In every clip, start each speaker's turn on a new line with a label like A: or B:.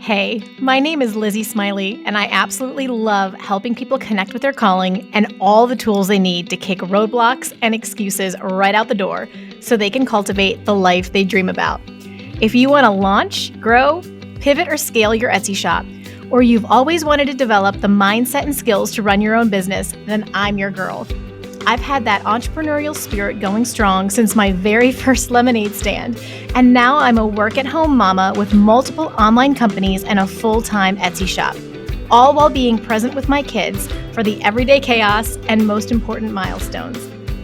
A: Hey, my name is Lizzie Smiley, and I absolutely love helping people connect with their calling and all the tools they need to kick roadblocks and excuses right out the door so they can cultivate the life they dream about. If you want to launch, grow, pivot, or scale your Etsy shop, or you've always wanted to develop the mindset and skills to run your own business, then I'm your girl. I've had that entrepreneurial spirit going strong since my very first lemonade stand, and now I'm a work-at-home mama with multiple online companies and a full-time Etsy shop, all while being present with my kids for the everyday chaos and most important milestones.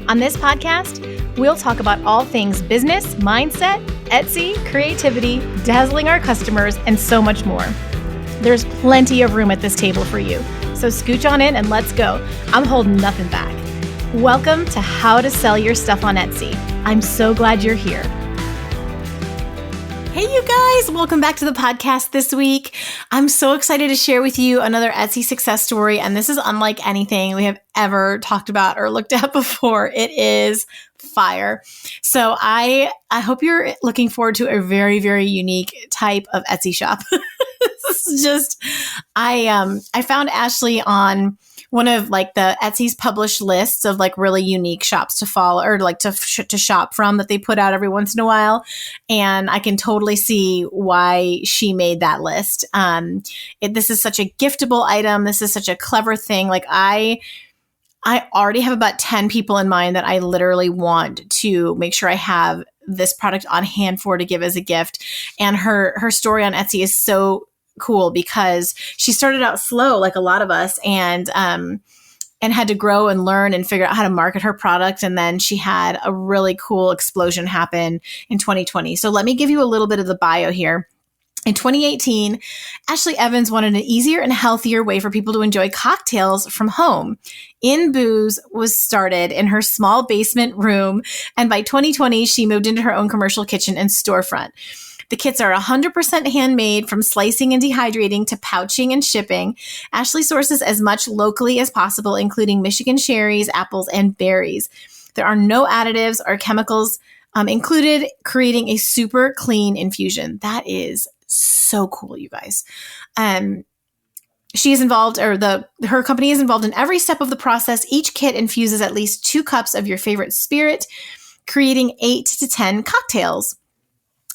A: On this podcast, we'll talk about all things business, mindset, Etsy, creativity, dazzling our customers, and so much more. There's plenty of room at this table for you, so scooch on in and let's go. I'm holding nothing back. Welcome to How to Sell Your Stuff on Etsy. I'm so glad you're here. Hey, you guys, welcome back to the podcast this week. I'm so excited to share with you another Etsy success story, and this is unlike anything we have ever talked about or looked at before. It is fire. So I hope you're looking forward to a very, very unique type of Etsy shop. This is just, I found Ashleigh on one of like the Etsy's published lists of like really unique shops to follow or like to shop from that they put out every once in a while. And I can totally see why she made that list. This is such a giftable item. This is such a clever thing. Like I already have about 10 people in mind that I literally want to make sure I have this product on hand for to give as a gift. And her story on Etsy is so cool because she started out slow like a lot of us and had to grow and learn and figure out how to market her product. And then she had a really cool explosion happen in 2020. So let me give you a little bit of the bio here. In 2018, Ashleigh Evans wanted an easier and healthier way for people to enjoy cocktails from home. InBooze was started in her small basement room. And by 2020, she moved into her own commercial kitchen and storefront. The kits are 100% handmade from slicing and dehydrating to pouching and shipping. Ashleigh sources as much locally as possible, including Michigan cherries, apples, and berries. There are no additives or chemicals included, creating a super clean infusion. That is so cool, you guys. She is involved, or her company is involved in every step of the process. Each kit infuses at least 2 cups of your favorite spirit, creating 8 to 10 cocktails.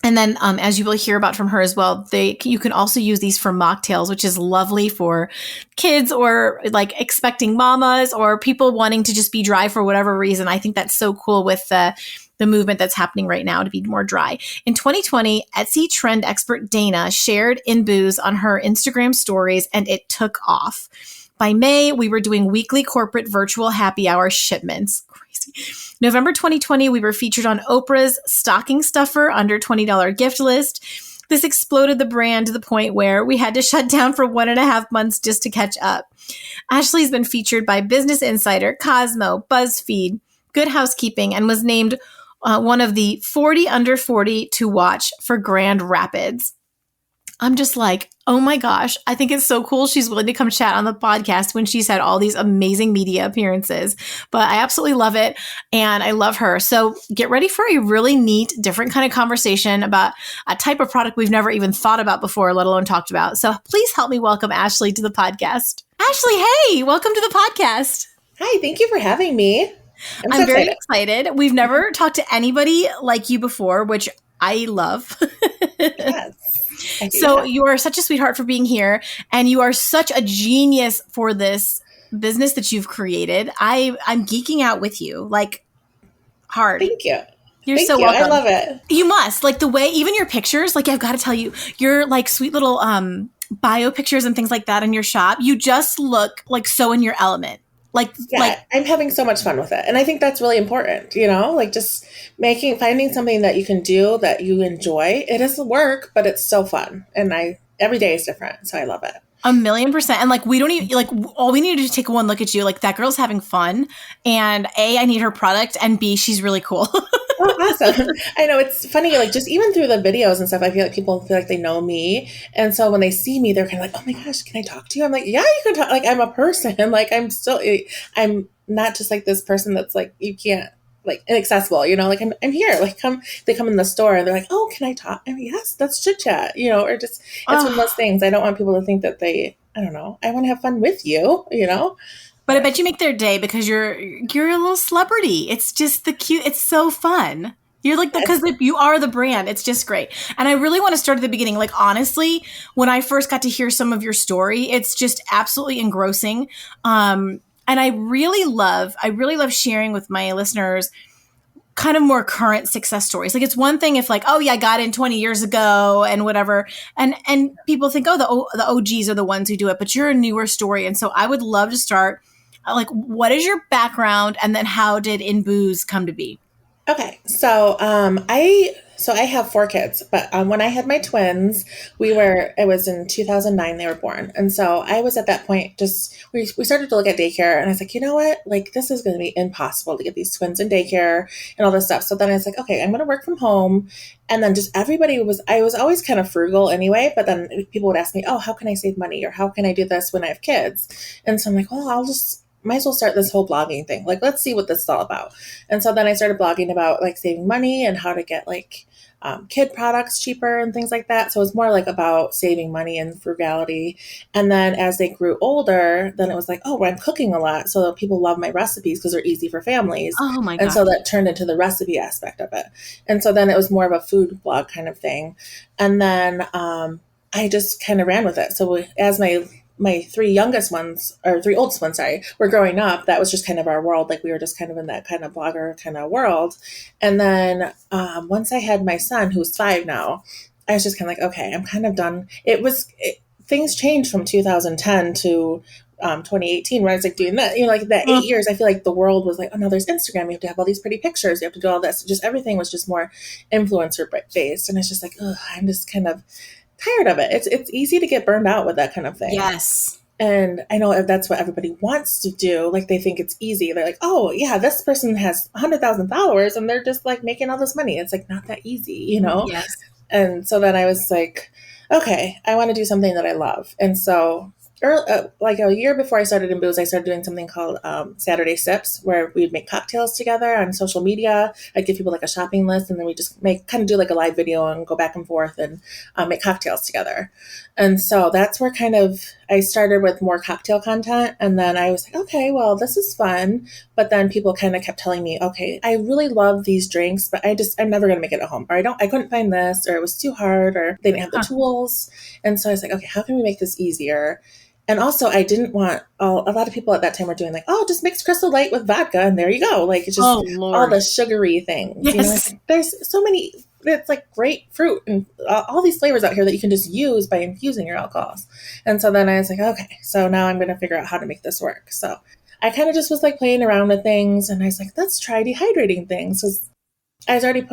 A: And then, as you will hear about from her as well, you can also use these for mocktails, which is lovely for kids or like expecting mamas or people wanting to just be dry for whatever reason. I think that's so cool with the movement that's happening right now to be more dry. In 2020, Etsy trend expert Dana shared InBooze on her Instagram stories, and it took off. By May, we were doing weekly corporate virtual happy hour shipments. Crazy. November 2020, we were featured on Oprah's Stocking Stuffer under $20 gift list. This exploded the brand to the point where we had to shut down for 1.5 months just to catch up. Ashleigh's been featured by Business Insider, Cosmo, BuzzFeed, Good Housekeeping, and was named one of the 40 under 40 to watch for Grand Rapids. I'm just like, oh my gosh, I think it's so cool she's willing to come chat on the podcast when she's had all these amazing media appearances. But I absolutely love it, and I love her. So get ready for a really neat, different kind of conversation about a type of product we've never even thought about before, let alone talked about. So please help me welcome Ashleigh to the podcast. Ashleigh, hey, welcome to the podcast.
B: Hi, thank you for having me.
A: I'm very excited. We've never talked to anybody like you before, which I love.
B: Yes.
A: So you are such a sweetheart for being here, and you are such a genius for this business that you've created. I'm geeking out with you, like hard.
B: Thank you.
A: Thank you.
B: Welcome. I love it.
A: You must, like the way, even your pictures, like I've got to tell you, your like sweet little bio pictures and things like that in your shop, you just look like so in your element.
B: I'm having so much fun with it. And I think that's really important, like just finding something that you can do that you enjoy. It is work, but it's so fun. And every day is different. So I love it.
A: 1,000,000%. And like, we don't even like, all we need to do is take one look at you. Like that girl's having fun, and A, I need her product, and B, she's really cool.
B: Oh, awesome. I know, it's funny, like just even through the videos and stuff, I feel like people feel like they know me. And so when they see me, they're kind of like, oh my gosh, can I talk to you? I'm like, yeah, you can talk. Like I'm a person. Like I'm not just like this person that's like, you can't like inaccessible, like I'm here, like they come in the store and they're like, oh, can I talk? I mean, yes, that's chit chat, or just, it's one of those things. I don't want people to think that I don't know, I want to have fun with you,
A: But I bet you make their day because you're a little celebrity. It's just the cute. It's so fun. You're like, because you are the brand. It's just great. And I really want to start at the beginning. Like, honestly, when I first got to hear some of your story, it's just absolutely engrossing. And I really love sharing with my listeners kind of more current success stories. Like, it's one thing if like, oh yeah, I got in 20 years ago and whatever. And people think, oh, the OGs are the ones who do it, but you're a newer story. And so I would love to start, like, what is your background? And then how did InBooze come to be?
B: Okay, so I have 4 kids, but when I had my twins, it was in 2009 they were born, and so I was at that point we started to look at daycare, and I was like, you know what, like this is going to be impossible to get these twins in daycare and all this stuff. So then I was like, okay, I'm going to work from home, and then just I was always kind of frugal anyway, but then people would ask me, oh, how can I save money, or how can I do this when I have might as well start this whole blogging thing. Like, let's see what this is all about. And so then I started blogging about like saving money and how to get like kid products cheaper and things like that. So it was more like about saving money and frugality. And then as they grew older, then it was like, oh, well, I'm cooking a lot. So people love my recipes because they're easy for families.
A: Oh my God.
B: And so that turned into the recipe aspect of it. And so then it was more of a food blog kind of thing. And then I just kind of ran with it. So as my 3 oldest ones, were growing up, that was just kind of our world. Like we were just kind of in that kind of blogger kind of world. And then once I had my son, who's 5 now, I was just kind of like, okay, I'm kind of done. Things changed from 2010 to 2018, where I was like doing that, like that 8 years, I feel like the world was like, oh no, there's Instagram. You have to have all these pretty pictures. You have to do all this. Just everything was just more influencer based. And it's just like, ugh, I'm just kind of tired of it. It's easy to get burned out with that kind of thing.
A: Yes.
B: And I know if that's what everybody wants to do, like they think it's easy. They're like, oh yeah, this person has 100,000 followers and they're just like making all this money. It's like not that easy,
A: Yes.
B: And so then I was like, okay, I want to do something that I love. And so like a year before I started InBooze, I started doing something called Saturday Sips, where we'd make cocktails together on social media. I'd give people like a shopping list, and then we just do like a live video and go back and forth and make cocktails together. And so that's where kind of I started with more cocktail content. And then I was like, okay, well, this is fun. But then people kind of kept telling me, okay, I really love these drinks, but I'm never going to make it at home. Or I couldn't find this, or it was too hard, or they didn't have the tools. And so I was like, okay, how can we make this easier? And also, I didn't want a lot of people at that time were doing like, oh, just mix Crystal Light with vodka and there you go. Like, it's just all the sugary things.
A: Yes.
B: There's so many, it's like grapefruit and all these flavors out here that you can just use by infusing your alcohols. And so then I was like, okay, so now I'm going to figure out how to make this work. So I kind of just was like playing around with things, and I was like, let's try dehydrating things. Because I was already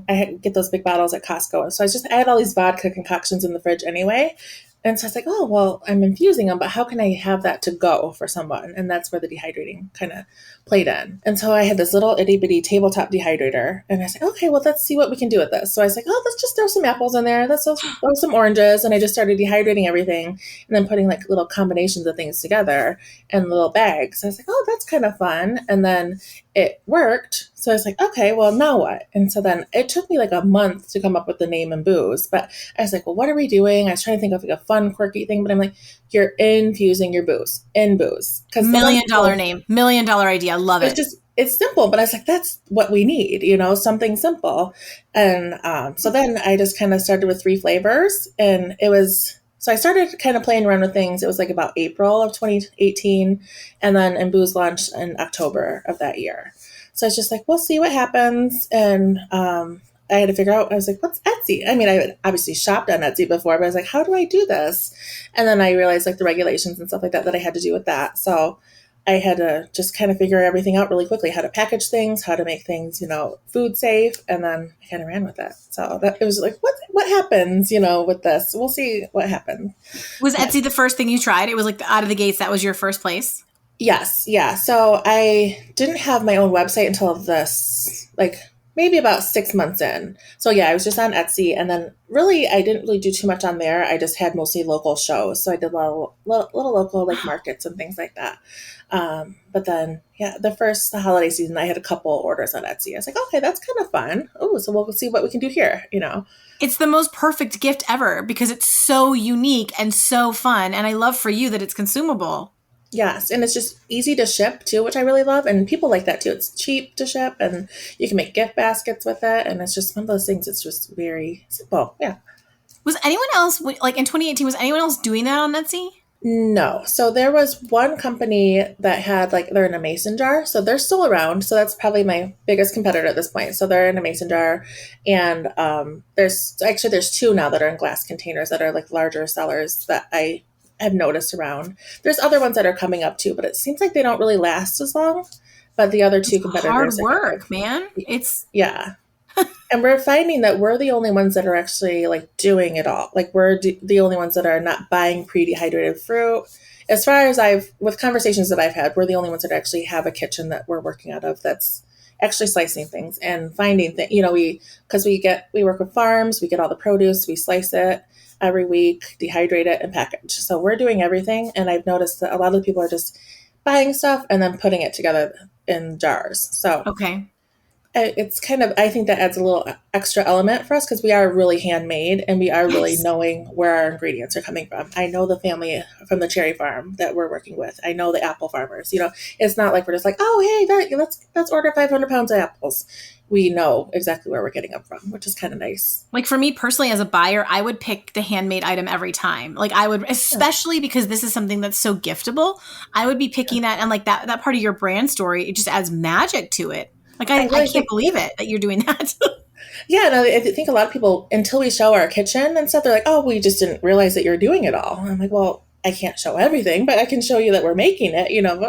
B: I get those big bottles at Costco. So I had all these vodka concoctions in the fridge anyway. And so I was like, oh, well, I'm infusing them, but how can I have that to go for someone? And that's where the dehydrating kind of played in. And so I had this little itty bitty tabletop dehydrator. And I said, okay, well, let's see what we can do with this. So I was like, oh, let's just throw some apples in there. Let's throw some oranges. And I just started dehydrating everything and then putting like little combinations of things together in little bags. So I was like, oh, that's kind of fun. And then it worked. So I was like, okay, well, now what? And so then it took me like a month to come up with the name InBooze. But I was like, well, what are we doing? I was trying to think of like a fun, quirky thing, but I'm like, you're infusing your booze, InBooze.
A: $1 million name, $1 million idea. I love it.
B: It's simple, but I was like, that's what we need, something simple. And so then I just kind of started with 3 flavors, and so I started kind of playing around with things. It was like about April of 2018, and then InBooze launched in October of that year. So it's just like, we'll see what happens. And I had to figure out, I was like, what's Etsy? I mean, I had obviously shopped on Etsy before, but I was like, how do I do this? And then I realized like the regulations and stuff like that I had to do with that. So I had to just kind of figure everything out really quickly, how to package things, how to make things, food safe. And then I kind of ran with it. So it was like, what happens, with this? We'll see what happens.
A: Was Etsy the first thing you tried? It was like out of the gates, that was your first place?
B: Yes. Yeah. So I didn't have my own website until maybe about 6 months in. So yeah, I was just on Etsy, and then really I didn't really do too much on there. I just had mostly local shows, so I did little local like markets and things like that. But then yeah, the holiday season, I had a couple orders on Etsy. I was like, okay, that's kind of fun. Oh, so we'll see what we can do here.
A: It's the most perfect gift ever because it's so unique and so fun. And I love for you that it's consumable.
B: Yes, and it's just easy to ship too, which I really love, and people like that too. It's cheap to ship, and you can make gift baskets with it, and it's just one of those things. It's just very simple. Yeah.
A: Was anyone else, like in 2018, was anyone else doing that on Etsy?
B: No. So there was one company that had they're in a mason jar. So they're still around. So that's probably my biggest competitor at this point. So they're in a mason jar. And there's two now that are in glass containers that are like larger sellers that I have noticed around. There's other ones that are coming up too, but it seems like they don't really last as long. But the other two competitors
A: hard work, man.
B: Yeah. And we're finding that we're the only ones that are actually doing it all. The only ones that are not buying pre-dehydrated fruit. As far as with conversations that I've had, we're the only ones that actually have a kitchen that we're working out of that's actually slicing things and finding things. Because we work with farms, we get all the produce, we slice it every week, dehydrate it, and package. So we're doing everything. And I've noticed that a lot of the people are just buying stuff and then putting it together in jars. So
A: okay.
B: It's kind of, I think that adds a little extra element for us because we are really handmade and we are really knowing where our ingredients are coming from. I know the family from the cherry farm that we're working with. I know the apple farmers. It's not like we're just like, oh, hey, let's order 500 pounds of apples. We know exactly where we're getting them from, which is kind of nice.
A: Like for me personally, as a buyer, I would pick the handmade item every time. Like I would, especially because this is something that's so giftable, I would be picking that. And like that part of your brand story, it just adds magic to it. Like, I can't believe it that you're doing that.
B: Yeah, no, I think a lot of people, until we show our kitchen and stuff, they're like, oh, we just didn't realize that you're doing it all. And I'm like, well, I can't show everything, but I can show you that we're making it.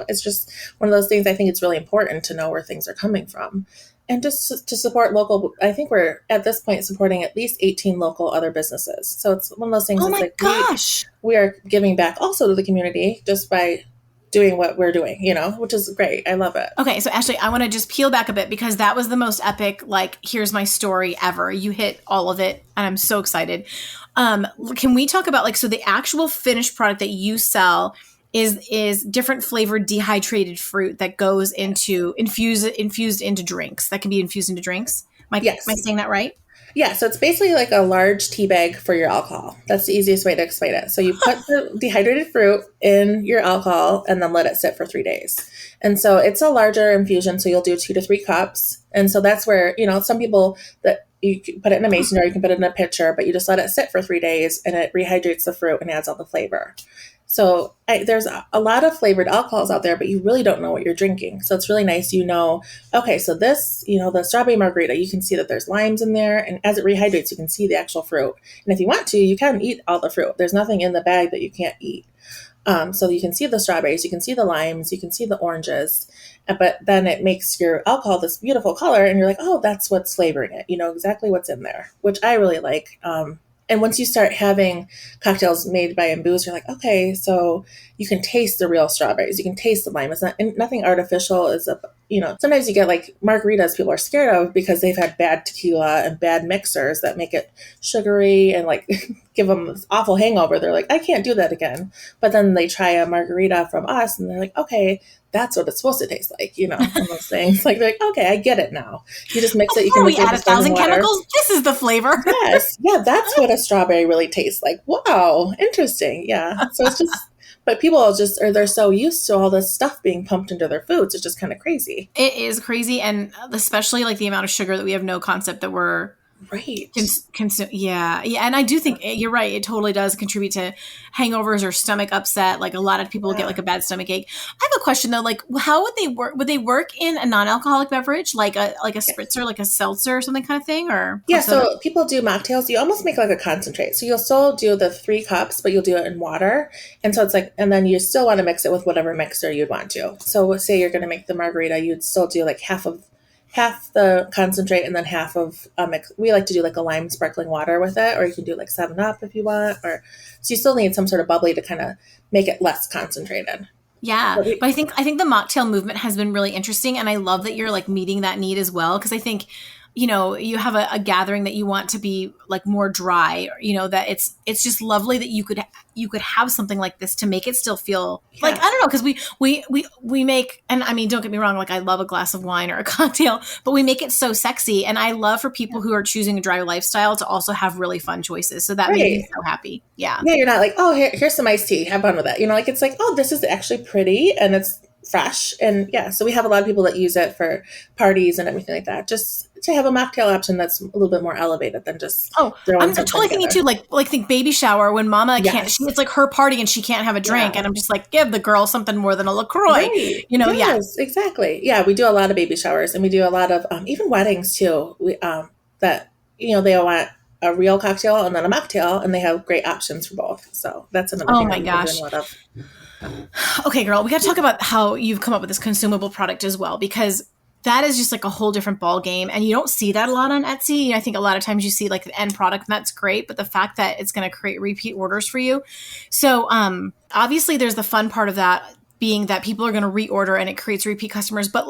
B: It's just one of those things. I think it's really important to know where things are coming from. And just to support local, I think we're at this point supporting at least 18 local other businesses. So it's one of those things.
A: Oh my gosh.
B: We are giving back also to the community just by doing what we're doing, which is great. I love it.
A: Okay. So Ashleigh, I want to just peel back a bit because that was the most epic, here's my story ever. You hit all of it and I'm so excited. Can we talk about so the actual finished product that you sell is different flavored dehydrated fruit that goes into infused into drinks. That can be infused into drinks. Am I saying that right?
B: Yeah, so it's basically like a large tea bag for your alcohol. That's the easiest way to explain it. So you put the dehydrated fruit in your alcohol and then let it sit for 3 days. And so it's a larger infusion, so you'll do 2 to 3 cups. And so that's where, some people that you can put it in a mason jar, you can put it in a pitcher, but you just let it sit for 3 days and it rehydrates the fruit and adds all the flavor. So there's a lot of flavored alcohols out there, but you really don't know what you're drinking. So it's really nice, okay, so this, the strawberry margarita, you can see that there's limes in there. And as it rehydrates, you can see the actual fruit. And if you want to, you can eat all the fruit. There's nothing in the bag that you can't eat. So you can see the strawberries, you can see the limes, you can see the oranges, but then it makes your alcohol this beautiful color. And you're like, oh, that's what's flavoring it. You know exactly what's in there, which I really like. And once you start having cocktails made by InBooze, you're like, okay, so you can taste the real strawberries. You can taste the lime. It's nothing artificial. Sometimes you get margaritas people are scared of because they've had bad tequila and bad mixers that make it sugary and give them this awful hangover. They're like, I can't do that again. But then they try a margarita from us and they're like, okay, that's what it's supposed to taste like, one of those things. They're like, okay, I get it now. You just mix it. You can mix it
A: add 1,000 chemicals. This is the flavor.
B: Yes. Yeah, that's what a strawberry really tastes like. Wow. Interesting. Yeah. So it's just, but people they're so used to all this stuff being pumped into their foods. It's just kind of crazy.
A: It is crazy. And especially the amount of sugar that we have no concept that we're
B: right.
A: Yeah. And I do think you're right. It totally does contribute to hangovers or stomach upset. A lot of people get a bad stomach ache. I have a question though. How would they work? Would they work in a non-alcoholic beverage, like a spritzer, like a seltzer or something kind of thing? Or
B: yeah. So people do mocktails. You almost make a concentrate. So you'll still do the 3 cups, but you'll do it in water. And so it's and then you still want to mix it with whatever mixer you'd want to. So say you're going to make the margarita, you'd still do half the concentrate and then half of a mix. We like to do a lime sparkling water with it, or you can do 7-Up if you want. So you still need some sort of bubbly to kind of make it less concentrated.
A: Yeah. But I think the mocktail movement has been really interesting. And I love that you're meeting that need as well. Cause I think you have a gathering that you want to be like more dry, that it's just lovely that you could have something like this to make it still feel like, I don't know. Cause we make, and I mean, don't get me wrong. Like I love a glass of wine or a cocktail, but we make it so sexy. And I love for people who are choosing a dry lifestyle to also have really fun choices. So that made me so happy. Yeah.
B: Yeah. You're not like, oh, here's some iced tea. Have fun with it. Like it's like, oh, this is actually pretty and it's fresh. And yeah, so we have a lot of people that use it for parties and everything like that. Just to have a mocktail option that's a little bit more elevated than just
A: I'm totally thinking too, like think baby shower when mama can't, it's like her party and she can't have a drink, and I'm just like, give the girl something more than a LaCroix,
B: Yes, exactly. Yeah, we do a lot of baby showers, and we do a lot of even weddings too. We that they all want a real cocktail and then a mocktail, and they have great options for both. So that's another thing.
A: Oh my gosh. Okay, girl, we got to talk about how you've come up with this consumable product as well, because that is just like a whole different ball game. And you don't see that a lot on Etsy. I think a lot of times you see like the end product, and that's great. But the fact that it's going to create repeat orders for you. So obviously there's the fun part of that being that people are going to reorder and it creates repeat customers. But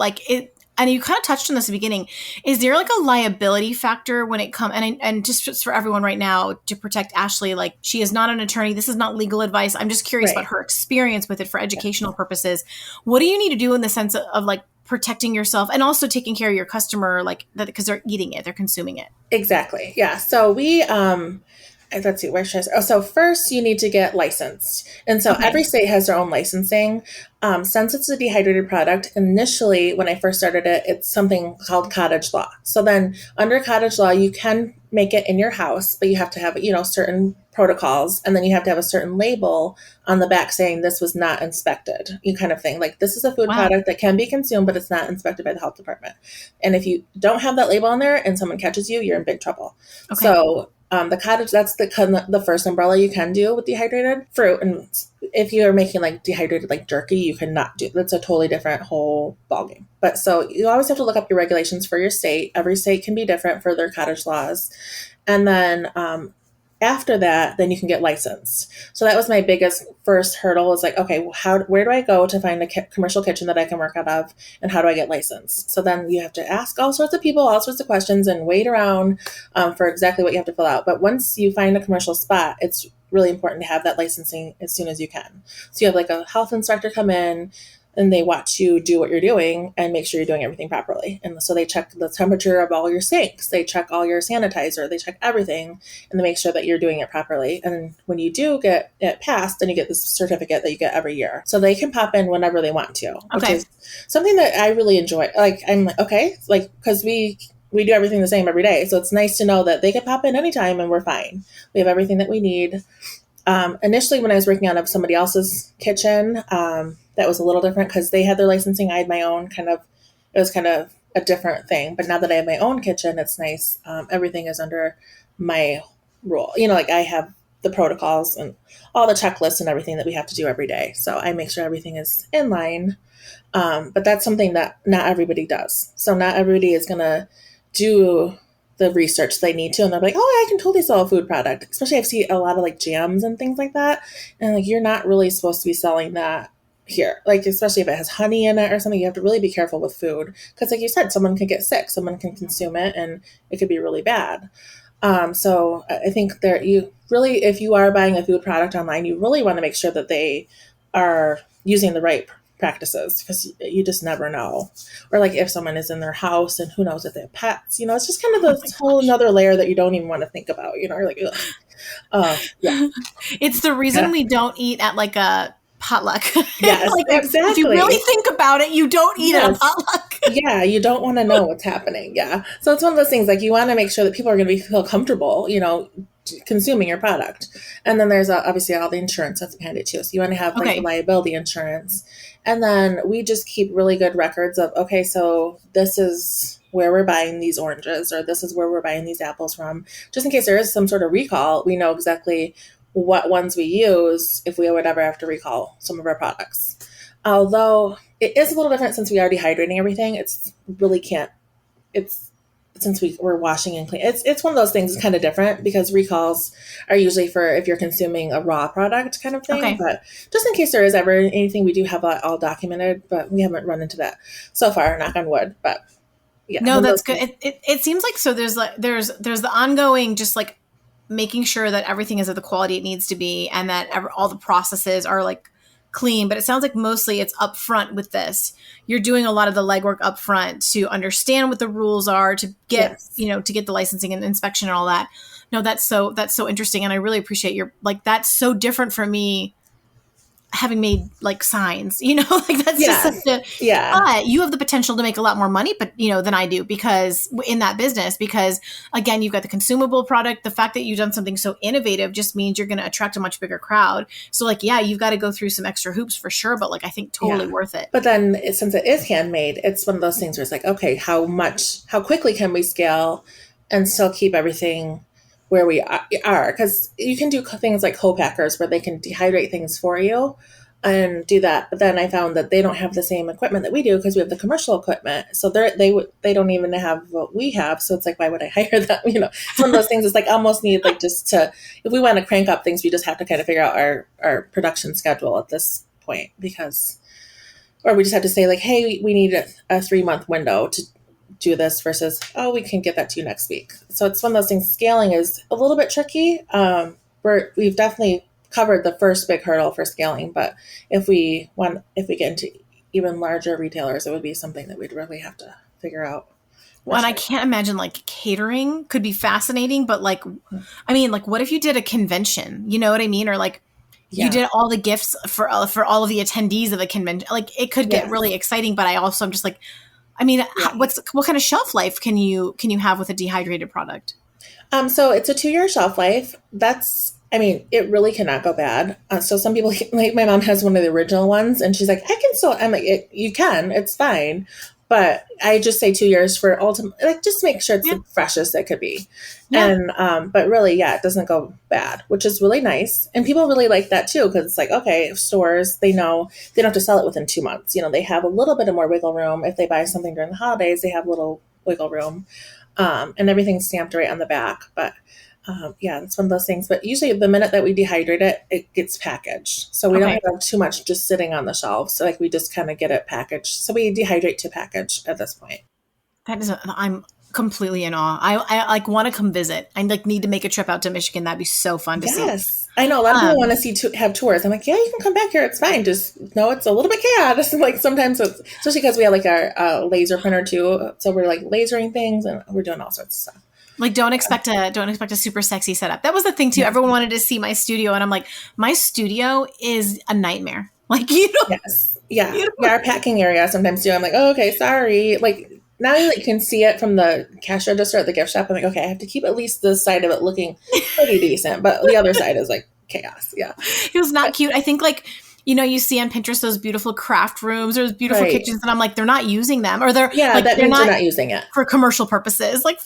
A: and you kind of touched on this at the beginning. Is there like a liability factor when it comes, and just for everyone right now to protect Ashleigh, like she is not an attorney. This is not legal advice. I'm just curious about her experience with it for educational purposes. What do you need to do in the sense of like protecting yourself and also taking care of your customer, like that, because they're eating it, they're consuming it?
B: Exactly. Yeah. So we, let's see, where should I start? So first you need to get licensed. And so every state has their own licensing. Since it's a dehydrated product, initially when I first started it, it's something called cottage law. So then under cottage law, you can make it in your house, but you have to have, certain protocols. And then you have to have a certain label on the back saying this was not inspected, kind of thing. Like this is a food product that can be consumed, but it's not inspected by the health department. And if you don't have that label on there and someone catches you, you're in big trouble. Okay. So the cottage, that's the first umbrella you can do with dehydrated fruit. And if you're making like dehydrated like jerky, you cannot do that's a totally different whole ballgame. But so you always have to look up your regulations for your state. Every state can be different for their cottage laws. And then after that, then you can get licensed. So that was my biggest first hurdle, was like, okay, where do I go to find a commercial kitchen that I can work out of, and how do I get licensed? So then you have to ask all sorts of people, all sorts of questions, and wait around for exactly what you have to fill out. But once you find a commercial spot, it's really important to have that licensing as soon as you can. So you have like a health inspector come in, and they watch you do what you're doing and make sure you're doing everything properly. And so they check the temperature of all your sinks. They check all your sanitizer. They check everything, and they make sure that you're doing it properly. And when you do get it passed, then you get this certificate that you get every year. So they can pop in whenever they want to, which is something that I really enjoy. Like, I'm like, okay, like, because we do everything the same every day. So it's nice to know that they can pop in anytime and we're fine. We have everything that we need. Initially, when I was working out of somebody else's kitchen, that was a little different because they had their licensing. I had my own it was kind of a different thing. But now that I have my own kitchen, it's nice. Everything is under my rule. Like I have the protocols and all the checklists and everything that we have to do every day. So I make sure everything is in line. But that's something that not everybody does. So not everybody is going to do the research they need to, and they're like, oh, I can totally sell a food product. Especially I've seen a lot of like jams and things like that, and like you're not really supposed to be selling that here. Like especially if it has honey in it or something, you have to really be careful with food, because like you said, someone can get sick, someone can consume it, and it could be really bad. So I think if you are buying a food product online, you really want to make sure that they are using the right practices, because you just never know. Or like if someone is in their house, and who knows if they have pets, it's just kind of this whole another layer that you don't even want to think about, you're like, ugh. Yeah.
A: It's the reason we don't eat at like a potluck.
B: Yes,
A: like,
B: exactly.
A: If you really think about it, you don't eat at a potluck.
B: Yeah, you don't want to know what's happening. Yeah. So it's one of those things, like you want to make sure that people are going to feel comfortable, consuming your product. And then there's obviously all the insurance that's behind it too. So you want to have like the liability insurance. And then we just keep really good records of, okay, so this is where we're buying these oranges, or this is where we're buying these apples from. Just in case there is some sort of recall, we know exactly what ones we use if we would ever have to recall some of our products. Although it is a little different since we are dehydrating everything. Since we're washing and cleaning. It's one of those things, kind of different, because recalls are usually for if you're consuming a raw product kind of thing. Okay. But just in case there is ever anything, we do have that all documented, but we haven't run into that so far, knock on wood. But Yeah.
A: No, that's good. It seems like, so there's the ongoing, just like making sure that everything is at the quality it needs to be, and that all the processes are like clean. But it sounds like mostly it's upfront with this. You're doing a lot of the legwork upfront to understand what the rules are, to get,
B: Yes.
A: to get the licensing and inspection and all that. No, that's so interesting. And I really appreciate that's so different for me, having made like signs, like that's just such a, but you have the potential to make a lot more money, but than I do, because in that business, because again, you've got the consumable product. The fact that you've done something so innovative just means you're going to attract a much bigger crowd. So like, yeah, you've got to go through some extra hoops for sure, but like, I think totally worth it.
B: But then since it is handmade, it's one of those things where it's like, okay, how quickly can we scale and still keep everything where we are? Because you can do things like co-packers where they can dehydrate things for you and do that. But then I found that they don't have the same equipment that we do, because we have the commercial equipment. So they don't even have what we have. So it's like, why would I hire them? It's one of those things. It's like almost need like if we want to crank up things, we just have to kind of figure out our production schedule at this point, or we just have to say like, hey, we need a 3-month window to do this versus, oh, we can get that to you next week. So it's one of those things. Scaling is a little bit tricky. We've definitely covered the first big hurdle for scaling, but if we get into even larger retailers, it would be something that we'd really have to figure out.
A: Well, and I can't imagine, like, catering could be fascinating, but like, I mean, like, what if you did a convention? You know what I mean? Or like, you did all the gifts for all of the attendees of the convention. Like, it could get really exciting, but I'm just like, I mean, what kind of shelf life can you have with a dehydrated product?
B: So it's a 2-year shelf life. It really cannot go bad. So some people, like my mom has one of the original ones, and she's like, I'm like, you can, it's fine. But I just say 2 years for ultimate, like, just make sure it's the freshest it could be. Yeah. And, but really, it doesn't go bad, which is really nice. And people really like that too, because it's like, okay, stores, they know they don't have to sell it within 2 months. They have a little bit of more wiggle room. If they buy something during the holidays, they have a little wiggle room. And everything's stamped right on the back. But it's one of those things. But usually the minute that we dehydrate it, it gets packaged. So we don't have too much just sitting on the shelves. So like we just kind of get it packaged. So we dehydrate to package at this point.
A: I'm completely in awe. I like want to come visit. I like need to make a trip out to Michigan. That'd be so fun to see.
B: Yes. I know a lot of people want to have tours. I'm like, yeah, you can come back here. It's fine. Just know it's a little bit chaotic. Like sometimes especially because we have like our laser printer too. So we're like lasering things and we're doing all sorts of stuff. Like
A: don't expect a super sexy setup. That was the thing too. Everyone wanted to see my studio, and I'm like, my studio is a nightmare. Like
B: Yes. Yeah. Our packing area sometimes too. I'm like, oh, okay, sorry. Like now you can see it from the cash register at the gift shop. I'm like, okay, I have to keep at least this side of it looking pretty decent, but the other side is like chaos. Yeah.
A: It was not cute. I think like, you see on Pinterest those beautiful craft rooms or those beautiful kitchens, and I'm like, they're not using them, or they're
B: that means they're not using it
A: for commercial purposes. Like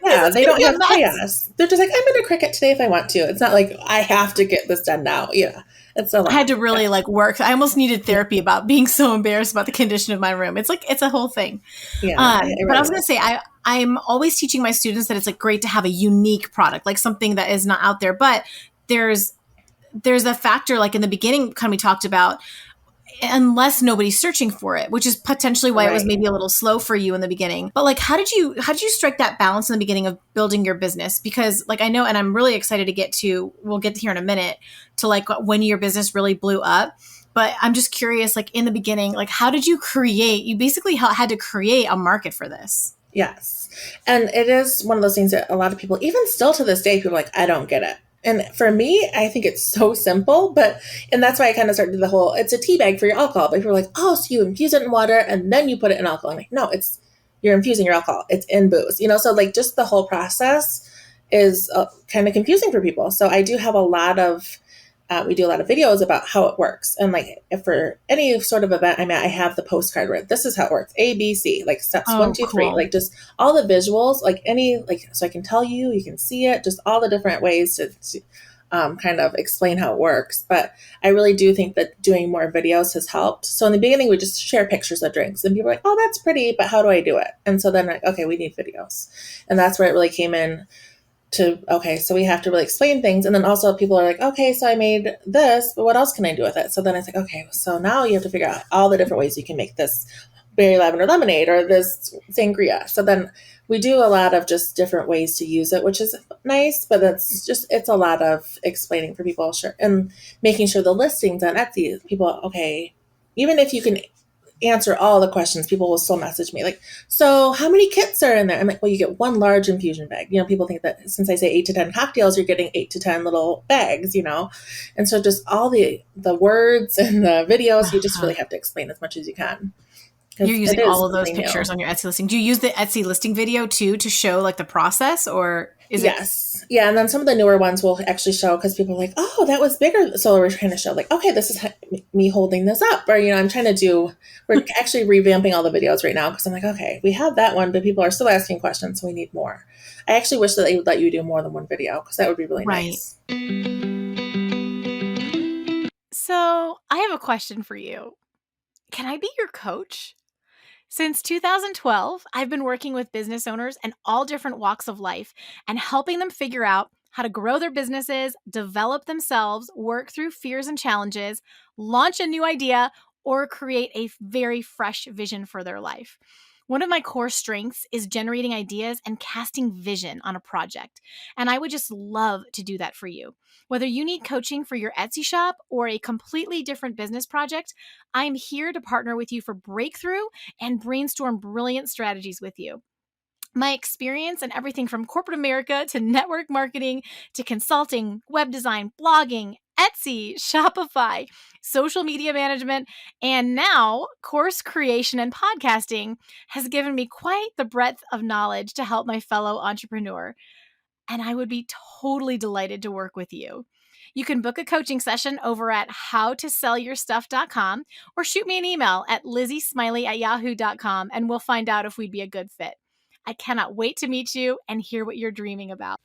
B: yeah, they don't have chaos. They're just like, I'm going to Cricut today if I want to. It's not like I have to get this done now. Yeah, it's a lot.
A: I had to really like work. I almost needed therapy about being so embarrassed about the condition of my room. It's like it's a whole thing. Yeah, but I was going to say I'm always teaching my students that it's like great to have a unique product, like something that is not out there, but there's a factor, like in the beginning, kind of we talked about, unless nobody's searching for it, which is potentially why it was maybe a little slow for you in the beginning. But like, how did you strike that balance in the beginning of building your business? Because like, I know, and I'm really excited we'll get here in a minute, to like when your business really blew up. But I'm just curious, like in the beginning, like how did you basically had to create a market for this?
B: Yes. And it is one of those things that a lot of people, even still to this day, people are like, I don't get it. And for me, I think it's so simple, and that's why I kind of started the whole, it's a tea bag for your alcohol. But people are like, oh, so you infuse it in water and then you put it in alcohol. I'm like, no, you're infusing your alcohol. It's in booze, so like just the whole process is kind of confusing for people. So I do have we do a lot of videos about how it works. And like if for any sort of event I'm at, I have the postcard where this is how it works. A, B, C, like steps 1, 2, 3, like just all the visuals, like so I can tell you can see it, just all the different ways to kind of explain how it works. But I really do think that doing more videos has helped. So in the beginning, we just share pictures of drinks and people are like, oh, that's pretty, but how do I do it? And so then like, okay, we need videos. And that's where it really came in. So we have to really explain things. And then also people are like, okay, so I made this, but what else can I do with it? So then it's like, okay, so now you have to figure out all the different ways you can make this berry lavender lemonade or this sangria. So then we do a lot of just different ways to use it, which is nice, but it's a lot of explaining for people, sure, and making sure the listings on Etsy, people, okay, even if you can answer all the questions, people will still message me like, so how many kits are in there? I'm like, well, you get one large infusion bag. People think that since I say 8 to 10 cocktails, you're getting 8 to 10 little bags, and so just all the words and the videos, you just really have to explain as much as you can.
A: You're using all of those pictures on your Etsy listing. Do you use the Etsy listing video too to show like the process, or is
B: Yes. Yeah. And then some of the newer ones will actually show because people are like, oh, that was bigger. So we're trying to show like, okay, this is me holding this up. Or, I'm trying to we're actually revamping all the videos right now because I'm like, okay, we have that one, but people are still asking questions. So we need more. I actually wish that they would let you do more than one video because that would be really nice.
A: So I have a question for you. Can I be your coach? Since 2012, I've been working with business owners in all different walks of life and helping them figure out how to grow their businesses, develop themselves, work through fears and challenges, launch a new idea, or create a very fresh vision for their life. One of my core strengths is generating ideas and casting vision on a project, and I would just love to do that for you. Whether you need coaching for your Etsy shop or a completely different business project, I'm here to partner with you for breakthrough and brainstorm brilliant strategies with you. My experience in everything from corporate America to network marketing to consulting, web design, blogging, Etsy, Shopify, social media management, and now course creation and podcasting has given me quite the breadth of knowledge to help my fellow entrepreneur. And I would be totally delighted to work with you. You can book a coaching session over at howtosellyourstuff.com or shoot me an email at lizziesmiley@yahoo.com and we'll find out if we'd be a good fit. I cannot wait to meet you and hear what you're dreaming about.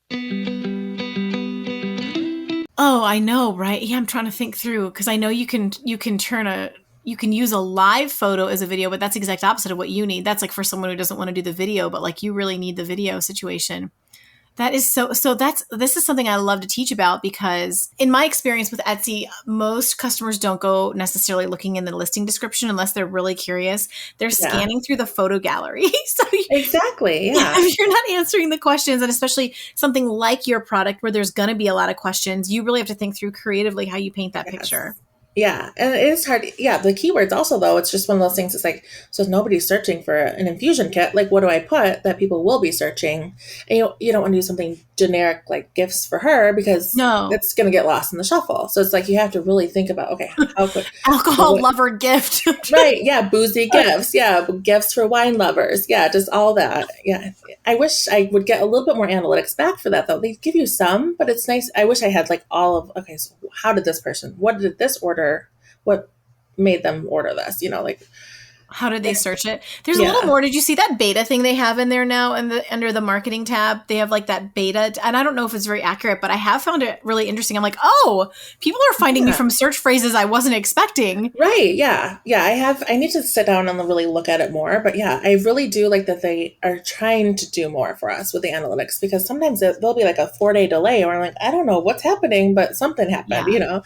A: Oh, I know, right? Yeah, I'm trying to think through because I know you can use a live photo as a video, but that's the exact opposite of what you need. That's like for someone who doesn't want to do the video, but like you really need the video situation. That is this is something I love to teach about because in my experience with Etsy, most customers don't go necessarily looking in the listing description unless they're really curious. They're scanning through the photo gallery. So
B: exactly. Yeah.
A: If you're not answering the questions, and especially something like your product where there's going to be a lot of questions, you really have to think through creatively how you paint that picture.
B: Yeah. And it is hard. Yeah. The keywords also, though, it's just one of those things. It's like, so if nobody's searching for an infusion kit, like what do I put that people will be searching? And you don't want to do something generic like gifts for her because it's going to get lost in the shuffle. So it's like you have to really think about, okay, how quick
A: alcohol lover gift.
B: Right. Yeah. Boozy gifts. Yeah. Gifts for wine lovers. Yeah. Just all that. Yeah. I wish I would get a little bit more analytics back for that, though. They give you some, but it's nice. I wish I had like all of, okay, so how did this person, what did this order? What made them order this? Like
A: how did they search it? There's a little more. Did you see that beta thing they have in there now? And under the marketing tab, they have like that beta. And I don't know if it's very accurate, but I have found it really interesting. I'm like, oh, people are finding me from search phrases I wasn't expecting.
B: Right. Yeah. Yeah. I need to sit down and really look at it more. But yeah, I really do like that they are trying to do more for us with the analytics because sometimes there'll be like a 4-day delay or I'm like, I don't know what's happening, but something happened, So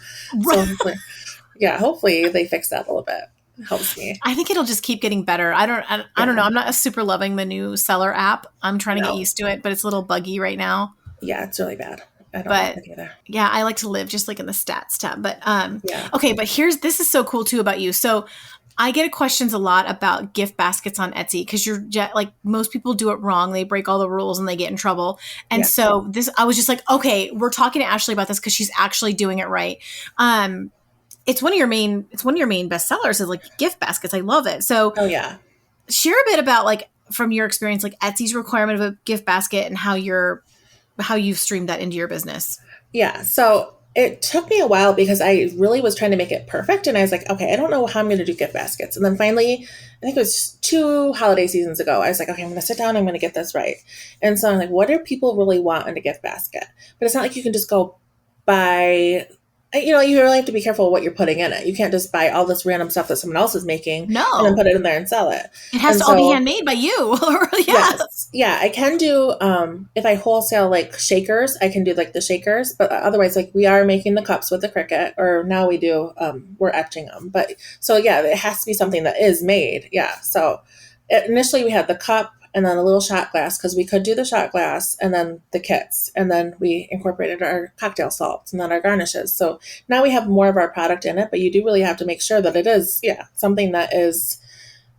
B: hopefully they fix that a little bit. Helps me.
A: I think it'll just keep getting better. I don't know. I'm not super loving the new seller app. I'm trying to get used to it, but it's a little buggy right now.
B: Yeah, it's really bad. I don't like it either.
A: Yeah, I like to live just like in the stats tab. But okay, but this is so cool too about you. So I get questions a lot about gift baskets on Etsy because you're like most people do it wrong. They break all the rules and they get in trouble. And so I was just like, okay, we're talking to Ashleigh about this because she's actually doing it right. It's one of your main best sellers is like gift baskets. I love it. So share a bit about like from your experience, like Etsy's requirement of a gift basket and how you've streamed that into your business.
B: Yeah. So it took me a while because I really was trying to make it perfect. And I was like, okay, I don't know how I'm going to do gift baskets. And then finally, I think it was 2 holiday seasons ago, I was like, okay, I'm going to sit down. I'm going to get this right. And so I'm like, what do people really want in a gift basket? But it's not like you can just go buy you know, you really have to be careful what you're putting in it. You can't just buy all this random stuff that someone else is making and then
A: No,
B: put it in there and sell it.
A: it has
B: And
A: to all be
B: so,
A: handmade by you. Yeah.
B: yes, yeah, I can do, if I wholesale like shakers, I can do like the shakers, but otherwise, like we are making the cups with the Cricut, or now we do, we're etching them. But so yeah, it has to be something that is made. Yeah. So initially we had the cup and then a little shot glass because we could do the shot glass and then the kits. And then we incorporated our cocktail salts and then our garnishes. So now we have more of our product in it, but you do really have to make sure that it is, yeah, something that is,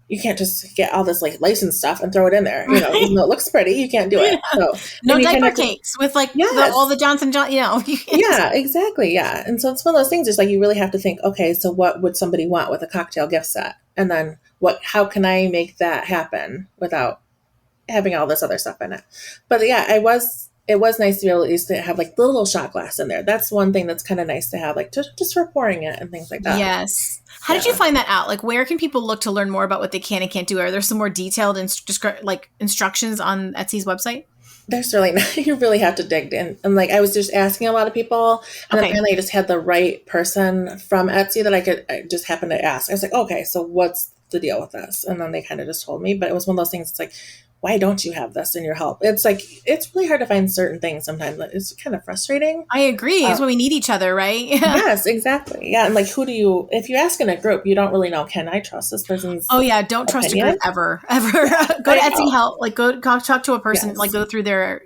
B: you can't just get all this like licensed stuff and throw it in there. You know, even though it looks pretty, you can't do it. So
A: No
B: and you
A: diaper
B: kind of,
A: cakes with like
B: yes,
A: all the Johnson, you know.
B: yeah, exactly. Yeah. And so it's one of those things, it's like you really have to think, okay, so what would somebody want with a cocktail gift set? And then how can I make that happen without having all this other stuff in it? But yeah, it was nice to be able at least to have like the little shot glass in there. That's one thing that's kind of nice to have, like just for pouring it and things like that.
A: Yes. How did you find that out? Like, where can people look to learn more about what they can and can't do? Are there some more detailed like instructions on Etsy's website?
B: There's really not, you really have to dig in. And like, I was just asking a lot of people, and then finally I just had the right person from Etsy that I just happened to ask. I was like, okay, so what's the deal with this? And then they kind of just told me, but it was one of those things. It's like, why don't you have this in your help? It's like, it's really hard to find certain things sometimes. It's kind of frustrating.
A: I agree. It's why we need each other, right?
B: Yes, exactly. Yeah. And like, if you ask in a group, you don't really know, can I trust this person's
A: Oh yeah. Don't trust a group ever. Go to Etsy help. Like go talk to a person, like go through their,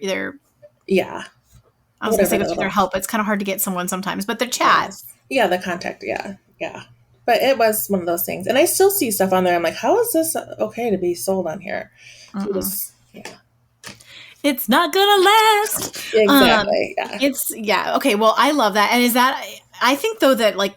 B: yeah.
A: I was going to say go through their help. It's kind of hard to get someone sometimes, but their chat.
B: Yes. Yeah. The contact. Yeah. Yeah. But it was one of those things. And I still see stuff on there. I'm like, how is this okay to be sold on here? Yeah.
A: It's not gonna last.
B: Exactly.
A: Okay. Well, I love that. And I think though that like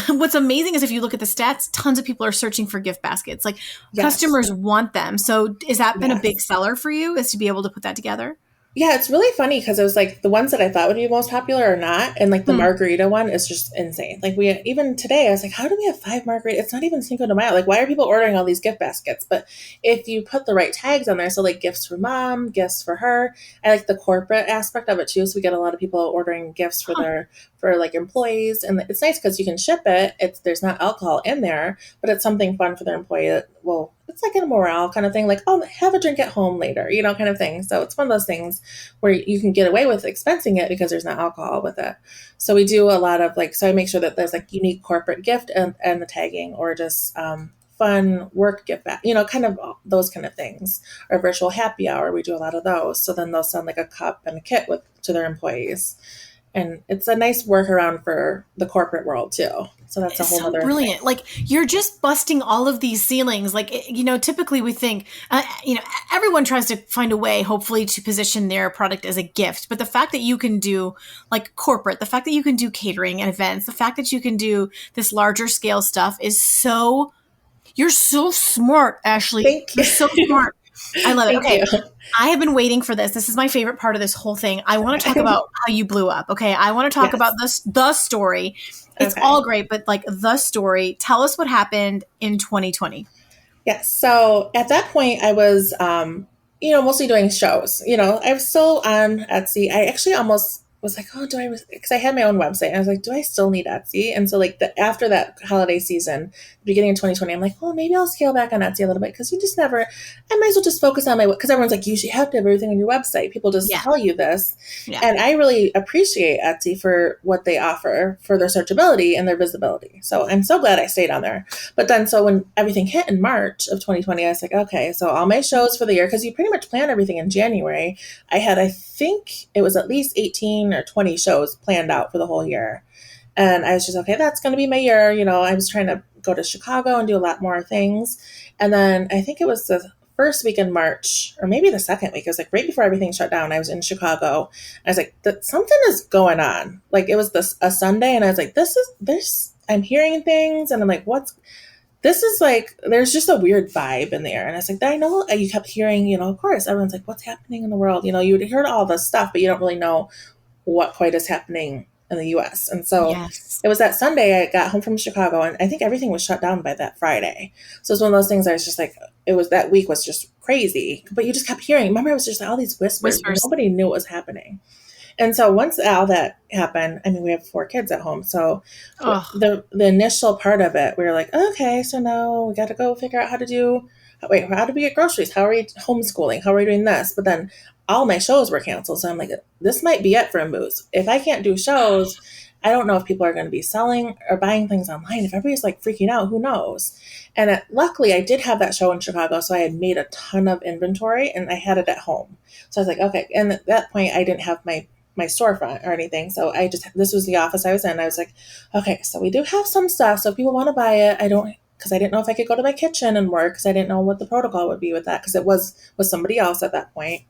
A: what's amazing is if you look at the stats, tons of people are searching for gift baskets. Like customers want them. So has that been a big seller for you, is to be able to put that together?
B: Yeah, it's really funny because it was like the ones that I thought would be most popular are not. And like the margarita one is just insane. Like even today, I was like, how do we have 5 margaritas? It's not even Cinco de Mayo. Like, why are people ordering all these gift baskets? But if you put the right tags on there, so like gifts for mom, gifts for her, I like the corporate aspect of it too. So we get a lot of people ordering gifts for like employees. And it's nice because you can ship it. There's not alcohol in there, but it's something fun for their employee that it's like a morale kind of thing, like, oh, have a drink at home later, kind of thing. So it's one of those things where you can get away with expensing it because there's not alcohol with it. So we do a lot of so I make sure that there's like unique corporate gift and the tagging, or just fun work gift back, kind of those kind of things. Or virtual happy hour, we do a lot of those. So then they'll send like a cup and a kit to their employees. And it's a nice workaround for the corporate world too. So that's a whole other
A: brilliant
B: thing.
A: Like, you're just busting all of these ceilings. Like, typically we think, everyone tries to find a way, hopefully, to position their product as a gift. But the fact that you can do like corporate, the fact that you can do catering and events, the fact that you can do this larger scale stuff is you're so smart, Ashleigh.
B: Thank you.
A: You're so smart. I love it. Okay.
B: You.
A: I have been waiting for this. This is my favorite part of this whole thing. I want to talk about how you blew up. Okay. I want to talk about the story. It's all great, but like the story. Tell us what happened in 2020.
B: Yes. So at that point I was, mostly doing shows. I was still on Etsy. I actually almost was like, oh, because I had my own website. And I was like, do I still need Etsy? And so like after that holiday season, beginning of 2020, I'm like, well, maybe I'll scale back on Etsy a little bit, because I might as well just focus on because everyone's like, you should have to have everything on your website. People just tell you this. Yeah. And I really appreciate Etsy for what they offer for their searchability and their visibility. So I'm so glad I stayed on there. But then, so when everything hit in March of 2020, I was like, okay, so all my shows for the year, because you pretty much plan everything in January. I think it was at least 18 or 20 shows planned out for the whole year. And I was just, okay, that's going to be my year. I was trying to go to Chicago and do a lot more things. And then I think it was the first week in March, or maybe the second week. It was like right before everything shut down. I was in Chicago. I was like, something is going on. Like, it was a Sunday, and I was like, I'm hearing things. And I'm like, this is like, there's just a weird vibe in the air. And I was like, I know. You kept hearing, of course, everyone's like, what's happening in the world? You would hear all this stuff, but you don't really know what quite is happening in the US. And so It was that Sunday I got home from Chicago, and I think everything was shut down by that Friday. So it's one of those things I was just like, that week was just crazy, but you just kept hearing. Remember, it was just all these whispers. Nobody knew what was happening. And so once all that happened, I mean, we have 4 kids at home. So the initial part of it, we were like, okay, so now we got to go figure out how do we get groceries? How are we homeschooling? How are we doing this? But then all my shows were canceled. So I'm like, this might be it for InBooze. If I can't do shows, I don't know if people are going to be selling or buying things online. If everybody's like freaking out, who knows? And luckily I did have that show in Chicago. So I had made a ton of inventory and I had it at home. So I was like, okay. And at that point I didn't have my storefront or anything. So this was the office I was in. I was like, okay, so we do have some stuff. So if people want to buy it, because I didn't know if I could go to my kitchen and work, because I didn't know what the protocol would be with that, because it was with somebody else at that point.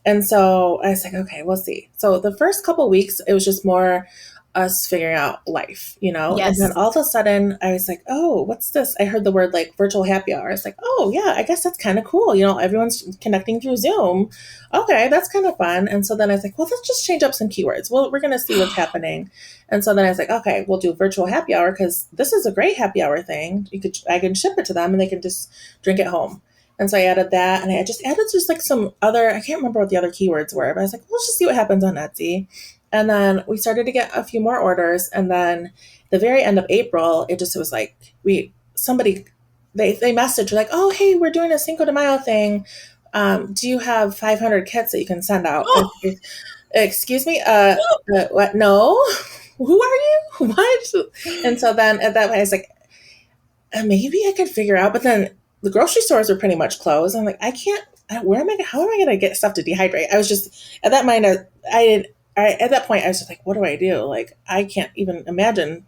B: And so I was like, okay, we'll see. So the first couple of weeks, it was just more us figuring out life, Yes. And then all of a sudden I was like, oh, what's this? I heard the word like virtual happy hour. I was like, oh yeah, I guess that's kind of cool. Everyone's connecting through Zoom. Okay, that's kind of fun. And so then I was like, well, let's just change up some keywords. Well, we're going to see what's happening. And so then I was like, okay, we'll do virtual happy hour because this is a great happy hour thing. I can ship it to them and they can just drink at home. And so I added that, and I just added like some other, I can't remember what the other keywords were, but I was like, let's just see what happens on Etsy. And then we started to get a few more orders. And then the very end of April, it was like, they messaged like, oh, hey, we're doing a Cinco de Mayo thing. Do you have 500 kits that you can send out? Oh. Excuse me? What? No. Who are you? What? And so then at that point, I was like, maybe I could figure out, but then the grocery stores were pretty much closed. I'm like, how am I going to get stuff to dehydrate? I was just, at that point, at that point, I was just like, what do I do? Like, I can't even imagine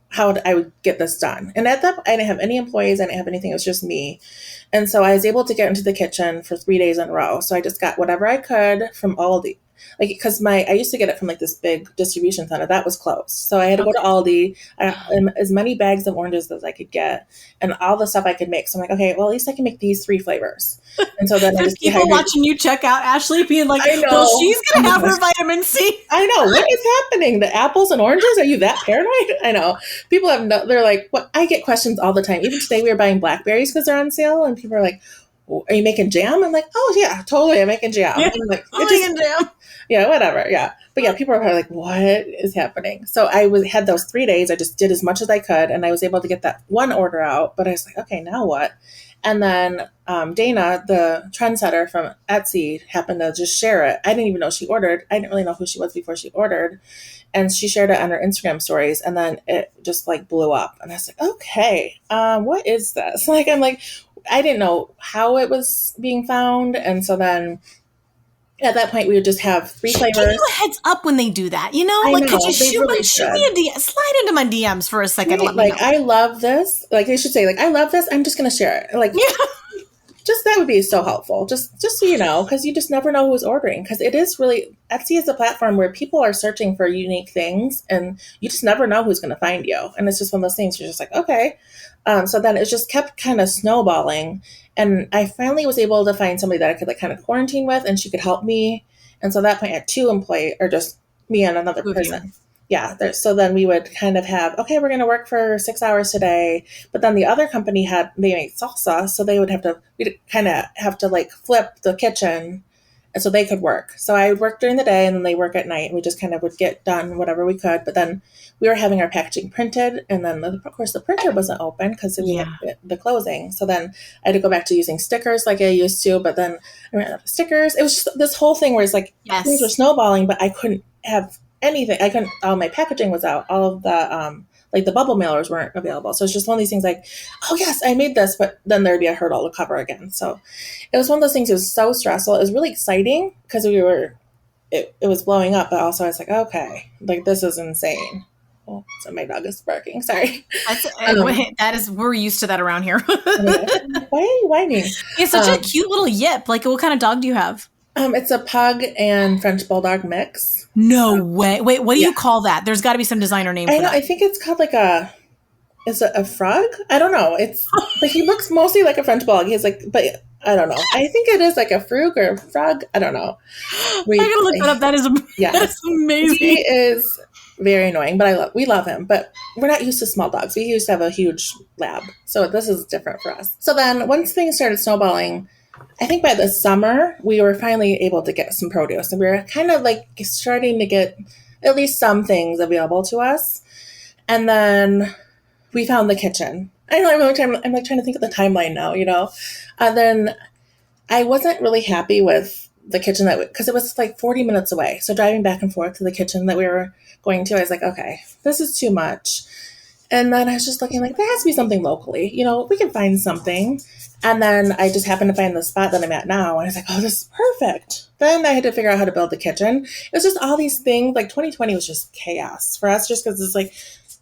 B: how I would get this done. And at that point, I didn't have any employees. I didn't have anything. It was just me. And so I was able to get into the kitchen for 3 days in a row. So I just got whatever I could from Aldi. Like, because I used to get it from like this big distribution center that was closed. So I had to go to Aldi, as many bags of oranges as I could get and all the stuff I could make. So I'm like, okay, well, at least I can make these 3 flavors. And so then
A: there's people watching you check out, Ashleigh, being like, I know. Well, she's going to have her vitamin C.
B: I know. What is happening? The apples and oranges? Are you that paranoid? I know. People they're like, what? I get questions all the time. Even today we were buying blackberries because they're on sale and people are like, are you making jam? I'm like, oh yeah, totally. I'm making jam.
A: Yeah,
B: I'm like,
A: making jam.
B: Yeah, whatever. Yeah. But yeah, people are probably like, what is happening? So I had those 3 days. I just did as much as I could and I was able to get that one order out, but I was like, okay, now what? And then Dana, the trendsetter from Etsy, happened to just share it. I didn't even know she ordered. I didn't really know who she was before she ordered. And she shared it on her Instagram stories. And then it just like blew up. And I was like, okay, what is this? I didn't know how it was being found. And so then at that point, we would just have 3 flavors.
A: Give you a heads up when they do that, could you shoot me a DM, slide into my DMs for a second. Let me know.
B: I love this. Like they should say, like, I love this. I'm just going to share it. Like, just that would be so helpful. Just so you know, because you just never know who's ordering. Because it is really, Etsy is a platform where people are searching for unique things, and you just never know who's going to find you. And it's just one of those things. You're just like, okay. So then it just kept kind of snowballing. And I finally was able to find somebody that I could like kind of quarantine with and she could help me. And so at that point I had 2 employees, or just me and another person. Yeah. So then we would kind of have, okay, we're going to work for 6 hours today. But then the other company they made salsa. So we'd kind of have to like flip the kitchen. And so they could work. So I would work during the day and then they work at night. We just kind of would get done whatever we could. But then we were having our packaging printed. And then, of course, the printer wasn't open because we had the closing. So then I had to go back to using stickers like I used to. But then I ran out of stickers. It was just this whole thing where it's like things were snowballing, but I couldn't have anything. All my packaging was out. All of the like the bubble mailers weren't available. So it's just one of these things like, oh yes, I made this, but then there'd be a hurdle to cover again. So it was one of those things. It was so stressful. It was really exciting because it was blowing up, but also I was like, okay, like this is insane. Oh, so my dog is barking. Sorry.
A: We're used to that around here.
B: Why are you whining?
A: It's such a cute little yip. Like, what kind of dog do you have?
B: It's a pug and French bulldog mix.
A: No way. Wait, what do you call that? There's got to be some designer name for that.
B: I think it's called like is it a frog? I don't know. But he looks mostly like a French bulldog. He's like, but I don't know. I think it is like a frug or a frog. I don't know.
A: I gotta look that up. That's amazing.
B: He is very annoying, but we love him. But we're not used to small dogs. We used to have a huge lab. So this is different for us. So then once things started snowballing, I think by the summer, we were finally able to get some produce, and we were kind of like starting to get at least some things available to us. And then we found the kitchen. I know I'm like trying to think of the timeline now, you know. And then I wasn't really happy with the kitchen because it was like 40 minutes away. So driving back and forth to the kitchen that we were going to, I was like, okay, this is too much. And then I was just looking like there has to be something locally, you know, we can find something. And then I just happened to find the spot that I'm at now, and I was like, oh, this is perfect. Then I had to figure out how to build the kitchen. It was just all these things. Like 2020 was just chaos for us, just because it's like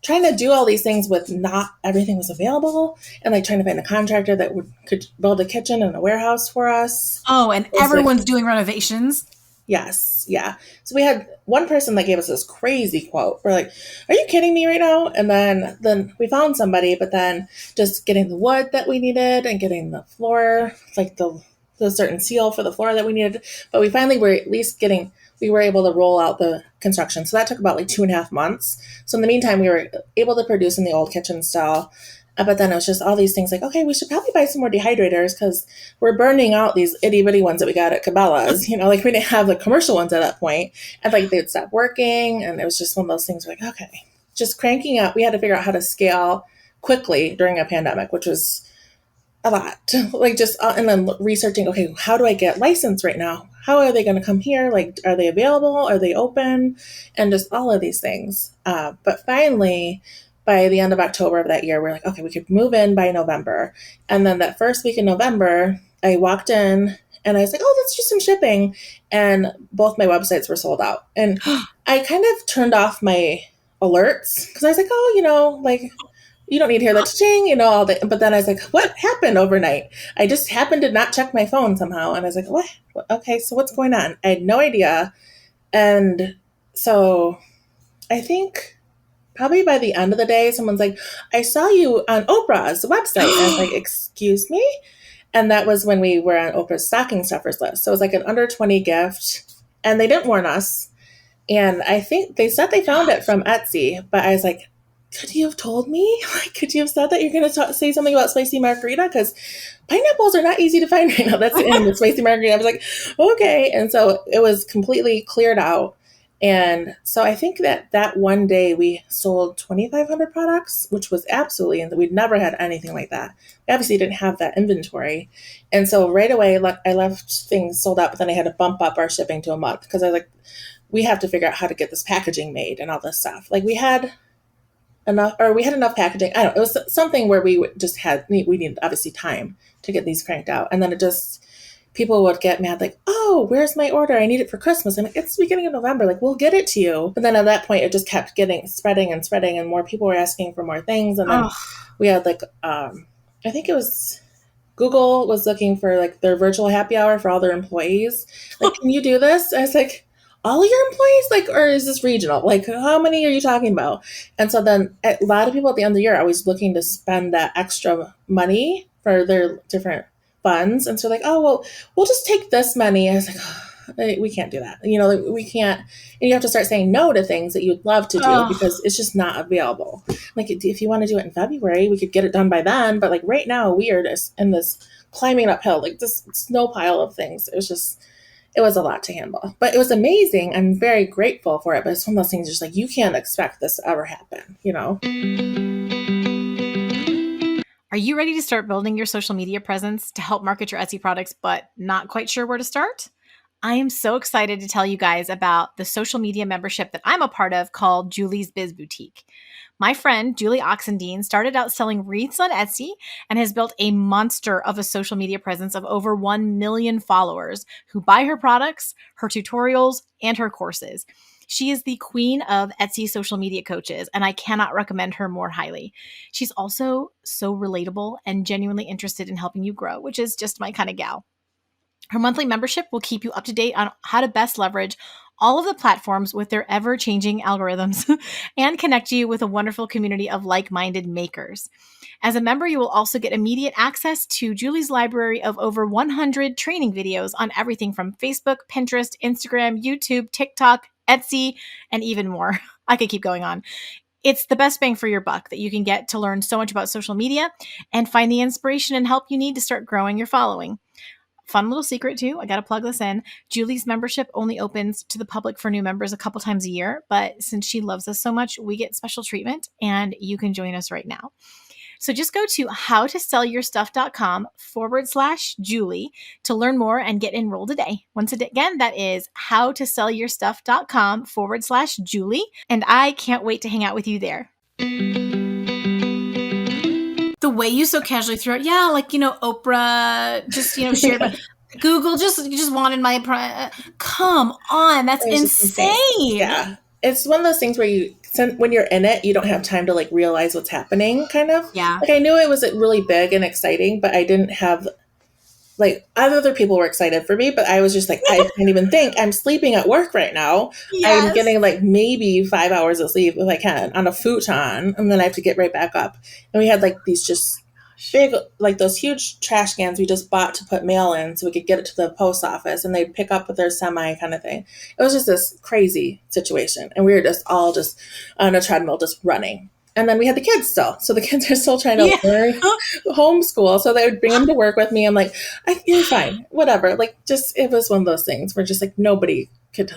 B: trying to do all these things with not everything was available, and like trying to find a contractor that could build a kitchen and a warehouse for us.
A: Oh, and everyone's like, doing renovations.
B: Yes. Yeah. So we had one person that gave us this crazy quote. We're like, are you kidding me right now? And then we found somebody, but then just getting the wood that we needed and getting the floor, like the certain seal for the floor that we needed. But we finally were at least we were able to roll out the construction. So that took about like 2.5 months. So in the meantime, we were able to produce in the old kitchen style. But then it was just all these things like, okay, we should probably buy some more dehydrators because we're burning out these itty bitty ones that we got at Cabela's. You know, like we didn't have the commercial ones at that point. And like they'd stop working. And it was just one of those things like, okay, just cranking up. We had to figure out how to scale quickly during a pandemic, which was a lot. Like just, and then researching, okay, how do I get licensed right now? How are they going to come here? Like, are they available? Are they open? And just all of these things. But finally, by the end of October of that year, we're like, okay, we could move in by November. And then that first week in November, I walked in and I was like, oh, let's do some shipping. And both my websites were sold out. And I kind of turned off my alerts because I was like, oh, you know, like, you don't need to hear the cha-ching, you know, all that. But then I was like, what happened overnight? I just happened to not check my phone somehow. And I was like, what? Okay, so what's going on? I had no idea. And so I think probably by the end of the day, someone's like, I saw you on Oprah's website. And I was like, excuse me? And that was when we were on Oprah's stocking stuffers list. So it was like an under 20 gift. And they didn't warn us. And I think they said they found it from Etsy. But I was like, could you have told me? Like, could you have said that you're going to say something about spicy margarita? Because pineapples are not easy to find right now. That's in the spicy margarita. I was like, okay. And so it was completely cleared out. And so I think that one day we sold 2,500 products, which was absolutely, and we'd never had anything like that. We obviously didn't have that inventory. And so right away, I left things sold out, but then I had to bump up our shipping to a month because I was like, we have to figure out how to get this packaging made and all this stuff. Like we had enough packaging. I don't know. It was something where we needed obviously time to get these cranked out. And then people would get mad like, oh, where's my order? I need it for Christmas. I'm like, it's the beginning of November. Like, we'll get it to you. But then at that point, it just kept spreading and spreading, and more people were asking for more things. And then we had I think it was Google was looking for like their virtual happy hour for all their employees. Like, can you do this? I was like, all of your employees, like, or is this regional? Like, how many are you talking about? And so then a lot of people at the end of the year are always looking to spend that extra money for their different funds. And so like, oh, well, we'll just take this money. I was like, oh, we can't do that. You know, like, we can't. And you have to start saying no to things that you'd love to do because it's just not available. Like if you want to do it in February, we could get it done by then. But like right now we are just in this climbing uphill, like this snow pile of things. It was a lot to handle, but it was amazing. I'm very grateful for it. But it's one of those things just like, you can't expect this to ever happen, you know?
A: Are you ready to start building your social media presence to help market your Etsy products, but not quite sure where to start? I am so excited to tell you guys about the social media membership that I'm a part of called Julie's Biz Boutique. My friend, Julie Oxendine, started out selling wreaths on Etsy and has built a monster of a social media presence of over 1 million followers who buy her products, her tutorials, and her courses. She is the queen of Etsy social media coaches, and I cannot recommend her more highly. She's also so relatable and genuinely interested in helping you grow, which is just my kind of gal. Her monthly membership will keep you up to date on how to best leverage all of the platforms with their ever-changing algorithms and connect you with a wonderful community of like-minded makers. As a member, you will also get immediate access to Julie's library of over 100 training videos on everything from Facebook, Pinterest, Instagram, YouTube, TikTok, Etsy, and even more. I could keep going on. It's the best bang for your buck that you can get to learn so much about social media and find the inspiration and help you need to start growing your following. fun little secret too, I got to plug this in. Julie's membership only opens to the public for new members a couple times a year. But since she loves us so much, we get special treatment and you can join us right now. So just go to howtosellyourstuff.com/Julie to learn more and get enrolled today. Once again, that is howtosellyourstuff.com/Julie. And I can't wait to hang out with you there. The way you so casually threw it, yeah, like, Oprah just, shared, but Google just wanted my, come on, that's insane.
B: Yeah. It's one of those things where when you're in it, you don't have time to like realize what's happening, kind of.
A: Yeah.
B: Like I knew it was really big and exciting, but I didn't have like other people were excited for me, but I was just like, I can't even think. I'm sleeping at work right now. Yes. I'm getting like maybe 5 hours of sleep if I can on a futon, and then I have to get right back up. And we had like these just big, like those huge trash cans we just bought to put mail in so we could get it to the post office and they'd pick up with their semi kind of thing. It was just this crazy situation. And we were just all just on a treadmill, just running. And then we had the kids still. So the kids are still trying to learn homeschool. So they would bring them to work with me. I'm like, you're fine, whatever. Like just, it was one of those things where just like nobody could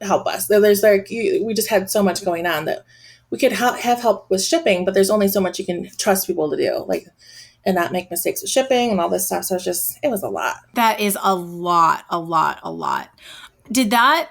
B: help us. There's like, we just had so much going on that we could have help with shipping, but there's only so much you can trust people to do. Like, and not make mistakes with shipping and all this stuff. So it was a lot.
A: That is a lot. Did that,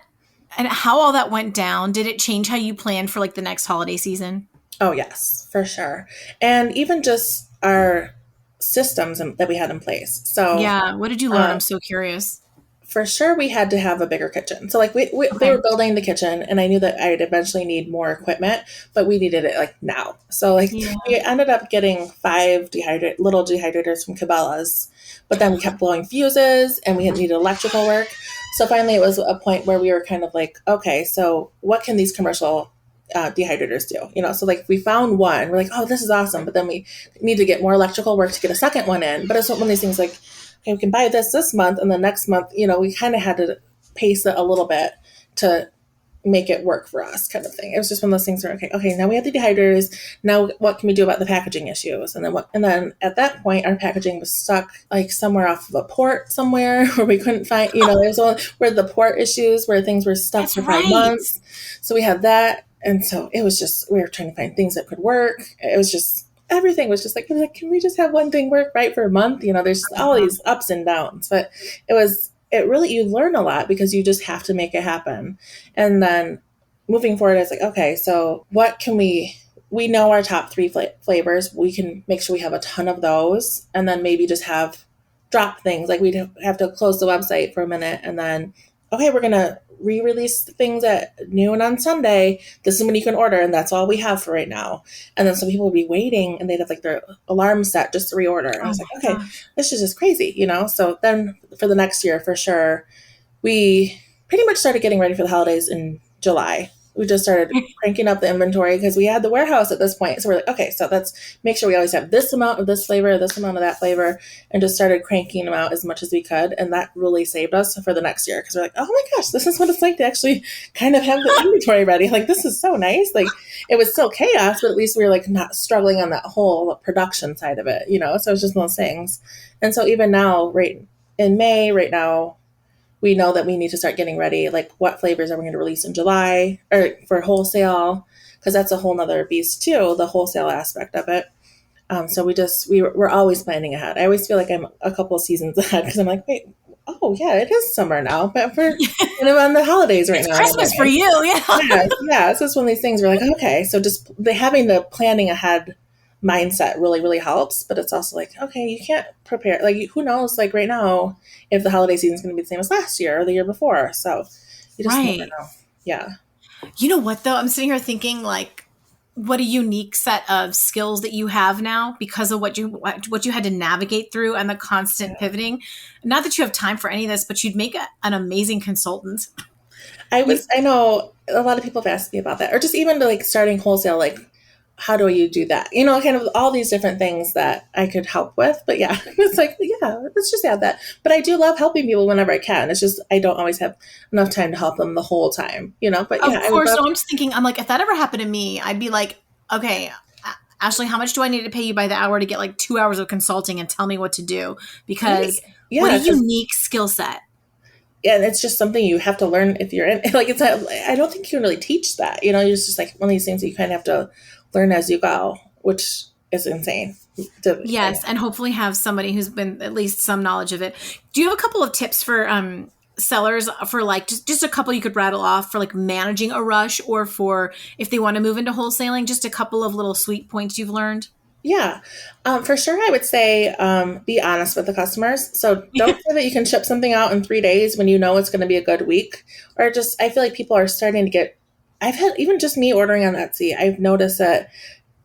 A: and how all that went down, did it change how you planned for like the next holiday season?
B: Oh, yes, for sure. And even just our systems that we had in place. So
A: yeah, what did you learn? I'm so curious.
B: For sure, we had to have a bigger kitchen. So like they were building the kitchen and I knew that I'd eventually need more equipment, but we needed it like now. So like we ended up getting 5 little dehydrators from Cabela's, but then we kept blowing fuses and we needed electrical work. So finally it was a point where we were kind of like, okay, so what can these commercial dehydrators do? So like we found one, we're like, oh, this is awesome. But then we need to get more electrical work to get a second one in. But it's one of these things like, okay, we can buy this month, and the next month, we kind of had to pace it a little bit to make it work for us, kind of thing. It was just one of those things where, okay, now we have the dehydrators. Now what can we do about the packaging issues? And then at that point, our packaging was stuck like somewhere off of a port somewhere where we couldn't find, there's one where the port issues where things were stuck for 5 months. So we had that. And so it was just, we were trying to find things that could work. It was just, everything was just like, can we just have one thing work right for a month? There's all these ups and downs, but it really, you learn a lot because you just have to make it happen. And then moving forward, it's like, okay, so what can we know our top 3 flavors. We can make sure we have a ton of those and then maybe just have drop things. Like we'd have to close the website for a minute and then, okay, we're going to re-release things at noon on Sunday. This is when you can order, and that's all we have for right now. And then some people would be waiting, and they'd have like their alarm set just to reorder. And I was like, okay, this is just crazy, So then for the next year, for sure, we pretty much started getting ready for the holidays in July. We just started cranking up the inventory because we had the warehouse at this point. So we're like, okay, so let's make sure we always have this amount of this flavor, this amount of that flavor, and just started cranking them out as much as we could. And that really saved us for the next year because we're like, oh my gosh, this is what it's like to actually kind of have the inventory ready. Like, this is so nice. Like, it was still chaos, but at least we were like not struggling on that whole production side of it, So it's just one of those things. And so even now, right in May, right now, we know that we need to start getting ready. Like, what flavors are we going to release in July or for wholesale? Because that's a whole nother beast too, the wholesale aspect of it. So we're always planning ahead. I always feel like I'm a couple of seasons ahead because I'm like, wait, oh yeah, it is summer now, but we're on the holidays right now.
A: Christmas for you,
B: yeah. So it's one of these things. We're like, okay, so just having the planning ahead mindset really, really helps. But it's also like, okay, you can't prepare. Like, who knows? Like right now, if the holiday season is going to be the same as last year or the year before. So you just never know. Yeah.
A: You know what though? I'm sitting here thinking like, what a unique set of skills that you have now because of what you had to navigate through and the constant pivoting. Not that you have time for any of this, but you'd make an amazing consultant.
B: I know a lot of people have asked me about that, or just even to like starting wholesale, like, how do you do that? Kind of all these different things that I could help with. But yeah, it's like, yeah, let's just add that. But I do love helping people whenever I can. It's just, I don't always have enough time to help them the whole time, but yeah.
A: Of course. So I'm just thinking, I'm like, if that ever happened to me, I'd be like, okay, Ashleigh, how much do I need to pay you by the hour to get like 2 hours of consulting and tell me what to do? Because
B: Yeah,
A: what a unique skill set.
B: Yeah, and it's just something you have to learn if you're in, like, it's not, I don't think you can really teach that, you know, it's just like one of these things that you kind of have to learn as you go, which is insane.
A: Yes, and hopefully have somebody who's been at least some knowledge of it. Do you have a couple of tips for sellers for like just a couple you could rattle off for like managing a rush, or for if they want to move into wholesaling, just a couple of little sweet points you've learned?
B: Yeah, for sure. I would say be honest with the customers. So don't say that you can ship something out in 3 days when you know it's going to be a good week. Or just, I feel like people are starting to get, I've had, even just me ordering on Etsy, I've noticed that,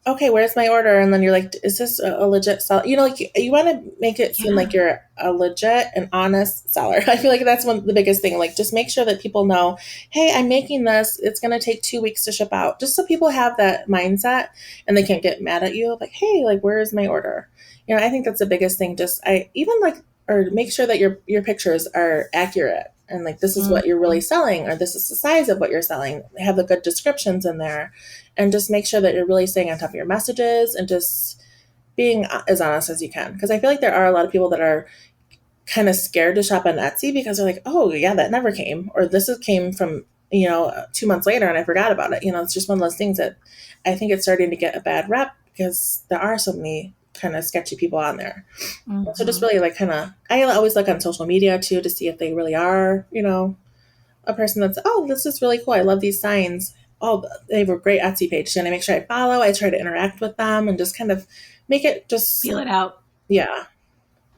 B: okay, where's my order? And then you're like, is this a legit seller? You know, like you want to make it seem like you're a legit and honest seller. I feel like that's one of the biggest thing. Like, just make sure that people know, hey, I'm making this. It's going to take 2 weeks to ship out. Just so people have that mindset and they can't get mad at you. Like, hey, like, where is my order? You know, I think that's the biggest thing. Just, or make sure that your pictures are accurate. And like, this is what you're really selling, or this is the size of what you're selling. Have the good descriptions in there, and just make sure that you're really staying on top of your messages and just being as honest as you can. Because I feel like there are a lot of people that are kind of scared to shop on Etsy because they're like, oh yeah, that never came, or came from, 2 months later and I forgot about it. You know, it's just one of those things that I think it's starting to get a bad rep because there are so many kind of sketchy people on there. So just really like I always look on social media too to see if they really are, a person that's, oh, this is really cool. I love these signs. Oh, they have a great Etsy page. And I make sure I follow. I try to interact with them and just kind of make it just
A: feel it out.
B: Yeah.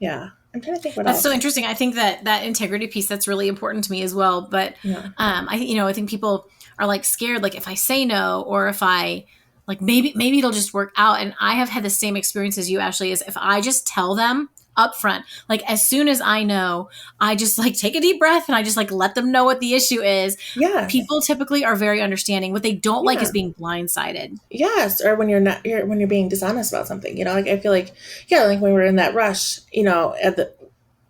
B: Yeah. I'm trying to think what else.
A: That's so interesting. I think that integrity piece, that's really important to me as well. But I think people are like scared, like if I say no, or if I like, maybe it'll just work out. And I have had the same experience as you, Ashleigh, is if I just tell them up front, like as soon as I know, I just like take a deep breath and I just like let them know what the issue is.
B: Yeah.
A: People typically are very understanding. What they don't like is being blindsided.
B: Yes. Or when you're being dishonest about something, like I feel like, like when we're in that rush, at the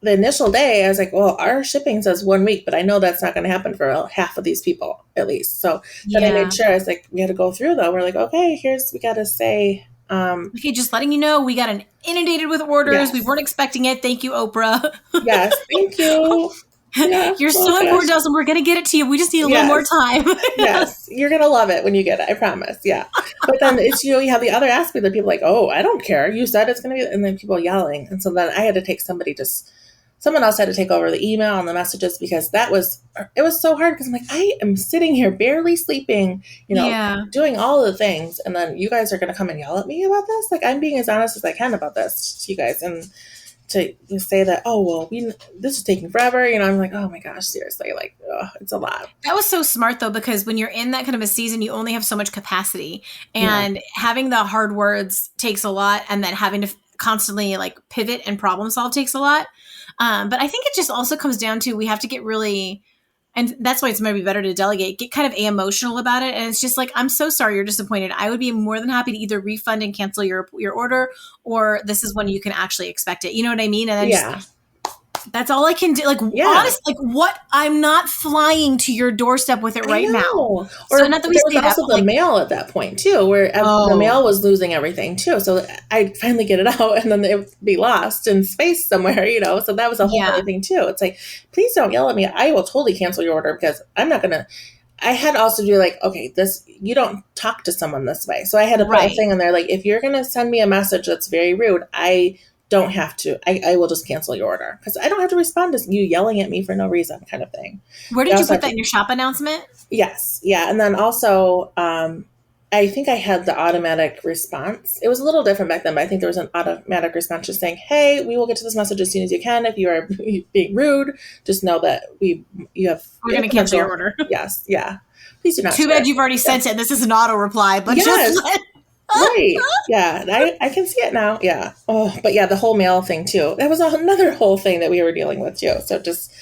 B: initial day, I was like, well, our shipping says 1 week, but I know that's not going to happen for half of these people at least. So then I made sure, I was like, we had to go through though. We're like, okay, we got to say,
A: okay, just letting you know, we got inundated with orders. Yes. We weren't expecting it. Thank you, Oprah.
B: Yes, thank you. Yeah,
A: you're so important to us, and we're going to get it to you. We just need a little more time.
B: Yes, you're going to love it when you get it. I promise. Yeah. But then it's, you have the other aspect that people are like, oh, I don't care. You said it's going to be, and then people yelling. And so then I had to take someone else had to take over the email and the messages because it was so hard because I'm like, I am sitting here barely sleeping, doing all the things. And then you guys are going to come and yell at me about this. Like, I'm being as honest as I can about this to you guys. And to say that, oh, well, this is taking forever. I'm like, oh my gosh, seriously, like, it's a lot.
A: That was so smart though, because when you're in that kind of a season, you only have so much capacity, and having the hard words takes a lot. And then having to constantly like pivot and problem solve takes a lot. But I think it just also comes down to, we have to get really, and that's why it's maybe better to delegate, get kind of emotional about it. And it's just like, I'm so sorry you're disappointed. I would be more than happy to either refund and cancel your order, or this is when you can actually expect it. You know what I mean? And then that's all I can do. Like, honestly, like what, I'm not flying to your doorstep with it right now.
B: Or
A: so not that we
B: there was also the mail at that point too, where the mail was losing everything too. So I'd finally get it out and then it would be lost in space somewhere, so that was a whole other thing too. It's like, please don't yell at me. I will totally cancel your order because I'm not going to, I had also to be like, okay, you don't talk to someone this way. So I had to put a thing in there. Like, if you're going to send me a message that's very rude, I don't have to, I will just cancel your order because I don't have to respond to you yelling at me for no reason, kind of thing.
A: Where did you put that in your shop announcement?
B: Yes. Yeah. And then also, I think I had the automatic response. It was a little different back then, but I think there was an automatic response just saying, hey, we will get to this message as soon as you can. If you are being rude, just know that we're
A: going to cancel your order.
B: Yes. Yeah. Please do not.
A: Too bad you've already sent it. This is an auto reply, but just
B: right. Yeah. I can see it now. Yeah. Oh, but yeah, the whole mail thing too. That was another whole thing that we were dealing with too. So just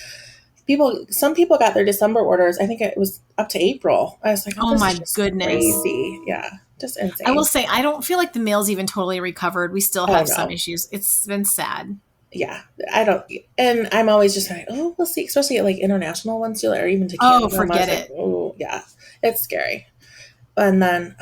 B: some people got their December orders. I think it was up to April. I was like,
A: oh my goodness.
B: Crazy. Yeah. Just insane.
A: I will say, I don't feel like the mail's even totally recovered. We still have some issues. It's been sad.
B: Yeah. I don't, and I'm always just like, oh, we'll see, especially like international ones too, or even to Canada.
A: Oh, forget it.
B: Oh, yeah. It's scary. And then,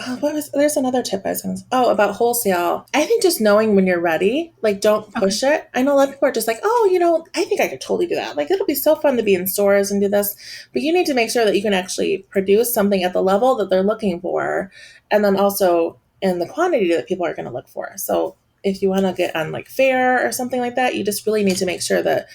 B: there's another tip I was going to, about wholesale. I think just knowing when you're ready, like don't push it. I know a lot of people are just like, I think I could totally do that. Like, it'll be so fun to be in stores and do this, but you need to make sure that you can actually produce something at the level that they're looking for. And then also in the quantity that people are going to look for. So if you want to get on like Fair or something like that, you just really need to make sure that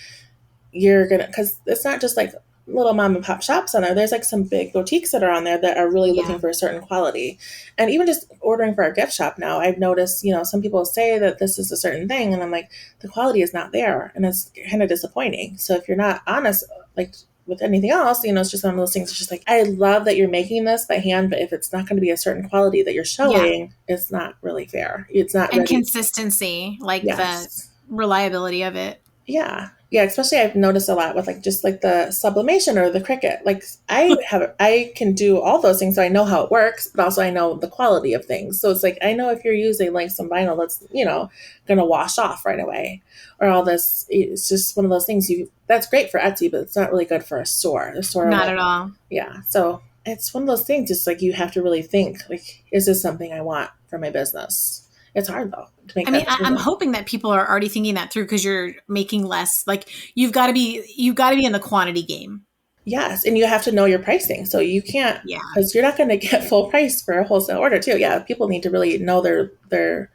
B: you're going to, because it's not just like little mom and pop shops on there. There's like some big boutiques that are on there that are really looking for a certain quality. And even just ordering for our gift shop now, I've noticed, some people say that this is a certain thing, and I'm like, the quality is not there, and it's kind of disappointing. So if you're not honest, like with anything else, it's just one of those things. It's just like, I love that you're making this by hand, but if it's not going to be a certain quality that you're showing, it's not really fair. It's not.
A: And consistency, like the reliability of it.
B: Yeah. Yeah, especially I've noticed a lot with like just like the sublimation or the Cricut. Like I can do all those things, so I know how it works, but also I know the quality of things. So it's like, I know if you're using like some vinyl that's, going to wash off right away, or all this. It's just one of those things that's great for Etsy, but it's not really good for a store. The store,
A: not at all.
B: Yeah. So it's one of those things. It's like, you have to really think, like, is this something I want for my business? It's hard though to make.
A: I'm hoping that people are already thinking that through, because you're making less. Like, you've got to be in the quantity game.
B: Yes, and you have to know your pricing, so you can't, because you're not going to get full price for a wholesale order too. Yeah, people need to really know their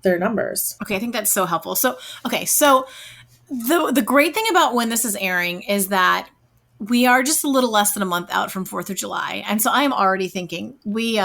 B: numbers.
A: Okay, I think that's so helpful. So the great thing about when this is airing is that we are just a little less than a month out from 4th of July. And so I am already thinking, we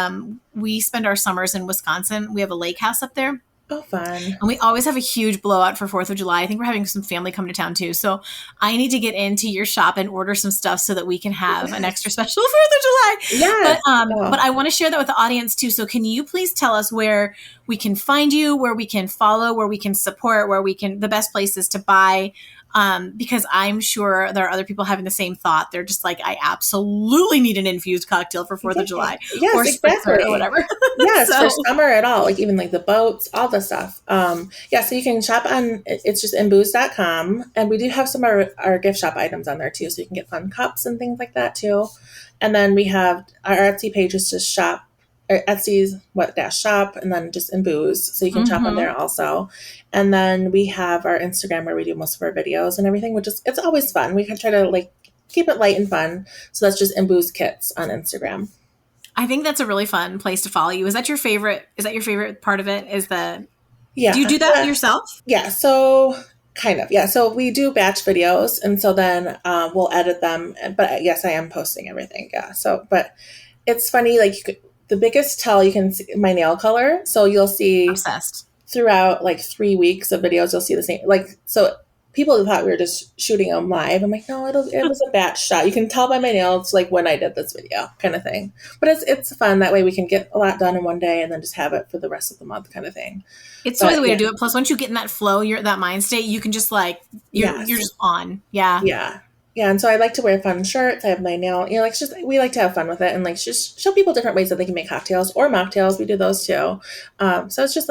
A: spend our summers in Wisconsin. We have a lake house up there.
B: Oh, fun.
A: And we always have a huge blowout for 4th of July. I think we're having some family come to town too. So I need to get into your shop and order some stuff so that we can have an extra special 4th of July.
B: Yes.
A: But I want to share that with the audience too. So can you please tell us where we can find you, where we can follow, where we can support, the best places to buy? Because I'm sure there are other people having the same thought. They're just like, I absolutely need an infused cocktail for 4th of July.
B: Yes,
A: or
B: exactly.
A: Or whatever.
B: Yes, for summer at all, like even like the boats, all the stuff. So you can shop on, it's just inbooze.com. And we do have some of our gift shop items on there too. So you can get fun cups and things like that too. And then we have our Etsy page is just shop, or Etsy's shop, and then just InBooze, so you can shop on there also. And then we have our Instagram where we do most of our videos and everything, which is, it's always fun. We can try to like keep it light and fun. So that's just InBooze Kits on Instagram.
A: I think that's a really fun place to follow you. Is that your favorite part of it? Do you do that yourself?
B: Yeah. So kind of. Yeah. So we do batch videos, and so then we'll edit them. But yes, I am posting everything. Yeah. So, but it's funny, like the biggest tell you can see my nail color. So you'll see
A: obsessed
B: throughout like 3 weeks of videos, you'll see the same, like, so people thought we were just shooting them live. I'm like, no, it was a batch shot. You can tell by my nails, like when I did this video kind of thing, but it's fun. That way we can get a lot done in one day and then just have it for the rest of the month kind of thing.
A: It's always the way to do it. Plus, once you get in that flow, you're that mind state, you can just like, you're just on. Yeah.
B: Yeah. Yeah, and so I like to wear fun shirts. I have my nail, we like to have fun with it and like just show people different ways that they can make cocktails or mocktails. We do those too. So it's just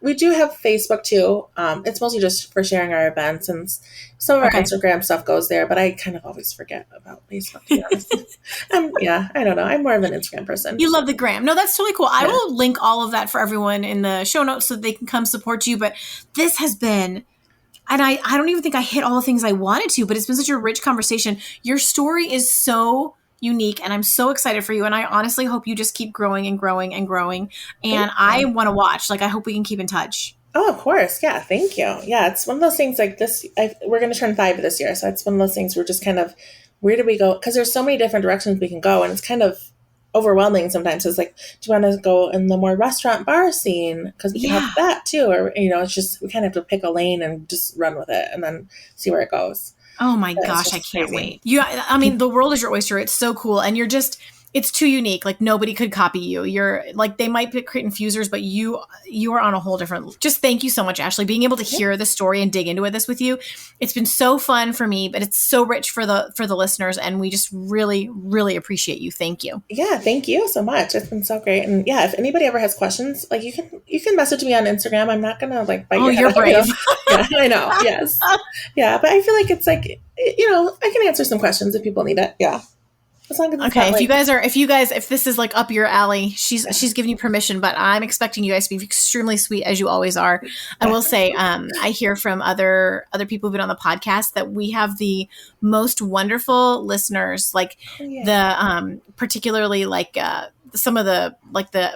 B: we do have Facebook too. It's mostly just for sharing our events, and some of our Instagram stuff goes there, but I kind of always forget about Facebook, to be honest. I don't know. I'm more of an Instagram person.
A: You love the gram. No, that's totally cool. I will link all of that for everyone in the show notes so they can come support you. But this has been... And I don't even think I hit all the things I wanted to, but it's been such a rich conversation. Your story is so unique, and I'm so excited for you. And I honestly hope you just keep growing and growing and growing. And I want to watch. Like, I hope we can keep in touch.
B: Oh, of course. Yeah. Thank you. Yeah. It's one of those things like this. We're going to turn 5 this year. So it's one of those things we're just kind of, where do we go? Because there's so many different directions we can go. And it's kind of overwhelming sometimes. It's like, do you want to go in the more restaurant bar scene? Because we can have that too. Or, it's just, we kind of have to pick a lane and just run with it and then see where it goes.
A: Oh my gosh, I can't wait. The world is your oyster. It's so cool. And it's too unique. Like, nobody could copy you. You're like, they might create infusers, but you are on a whole different. Just thank you so much, Ashleigh. Being able to hear the story and dig into this with you, it's been so fun for me, but it's so rich for the listeners, and we just really, really appreciate you. Thank you.
B: Yeah, thank you so much. It's been so great. And yeah, if anybody ever has questions, like you can message me on Instagram. I'm not gonna like bite your head.
A: You're brave.
B: Yeah, I know. Yes. Yeah, but I feel like it's like I can answer some questions if people need it. Yeah. As long as it's
A: Okay,
B: not
A: if this is like up your alley, she's giving you permission, but I'm expecting you guys to be extremely sweet as you always are. I will say, I hear from other people who've been on the podcast that we have the most wonderful listeners, like the particularly like some of the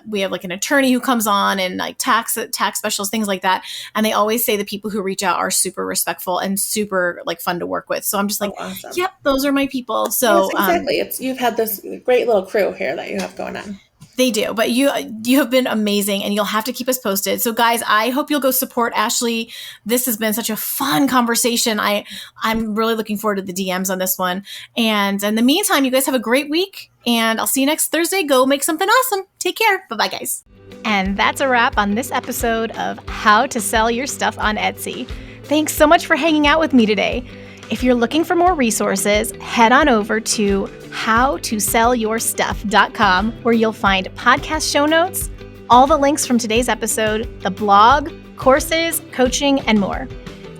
A: we have like an attorney who comes on and like tax specialists, things like that, and they always say the people who reach out are super respectful and super like fun to work with. So I'm just like,
B: awesome.
A: Yep, those are my people. So
B: yes, exactly. You've had this great little crew here that you have going on.
A: They do, but you have been amazing, and you'll have to keep us posted. So guys, I hope you'll go support Ashleigh. This has been such a fun conversation. I'm really looking forward to the DMs on this one. And in the meantime, you guys have a great week, and I'll see you next Thursday. Go make something awesome. Take care. Bye-bye, guys. And that's a wrap on this episode of How to Sell Your Stuff on Etsy. Thanks so much for hanging out with me today. If you're looking for more resources, head on over to howtosellyourstuff.com, where you'll find podcast show notes, all the links from today's episode, the blog, courses, coaching, and more.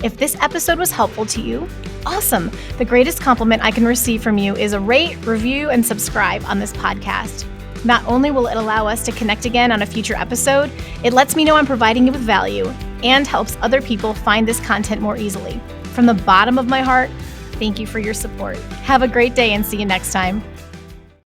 A: If this episode was helpful to you, awesome. The greatest compliment I can receive from you is a rate, review, and subscribe on this podcast. Not only will it allow us to connect again on a future episode, it lets me know I'm providing you with value and helps other people find this content more easily. From the bottom of my heart, thank you for your support. Have a great day and see you next time.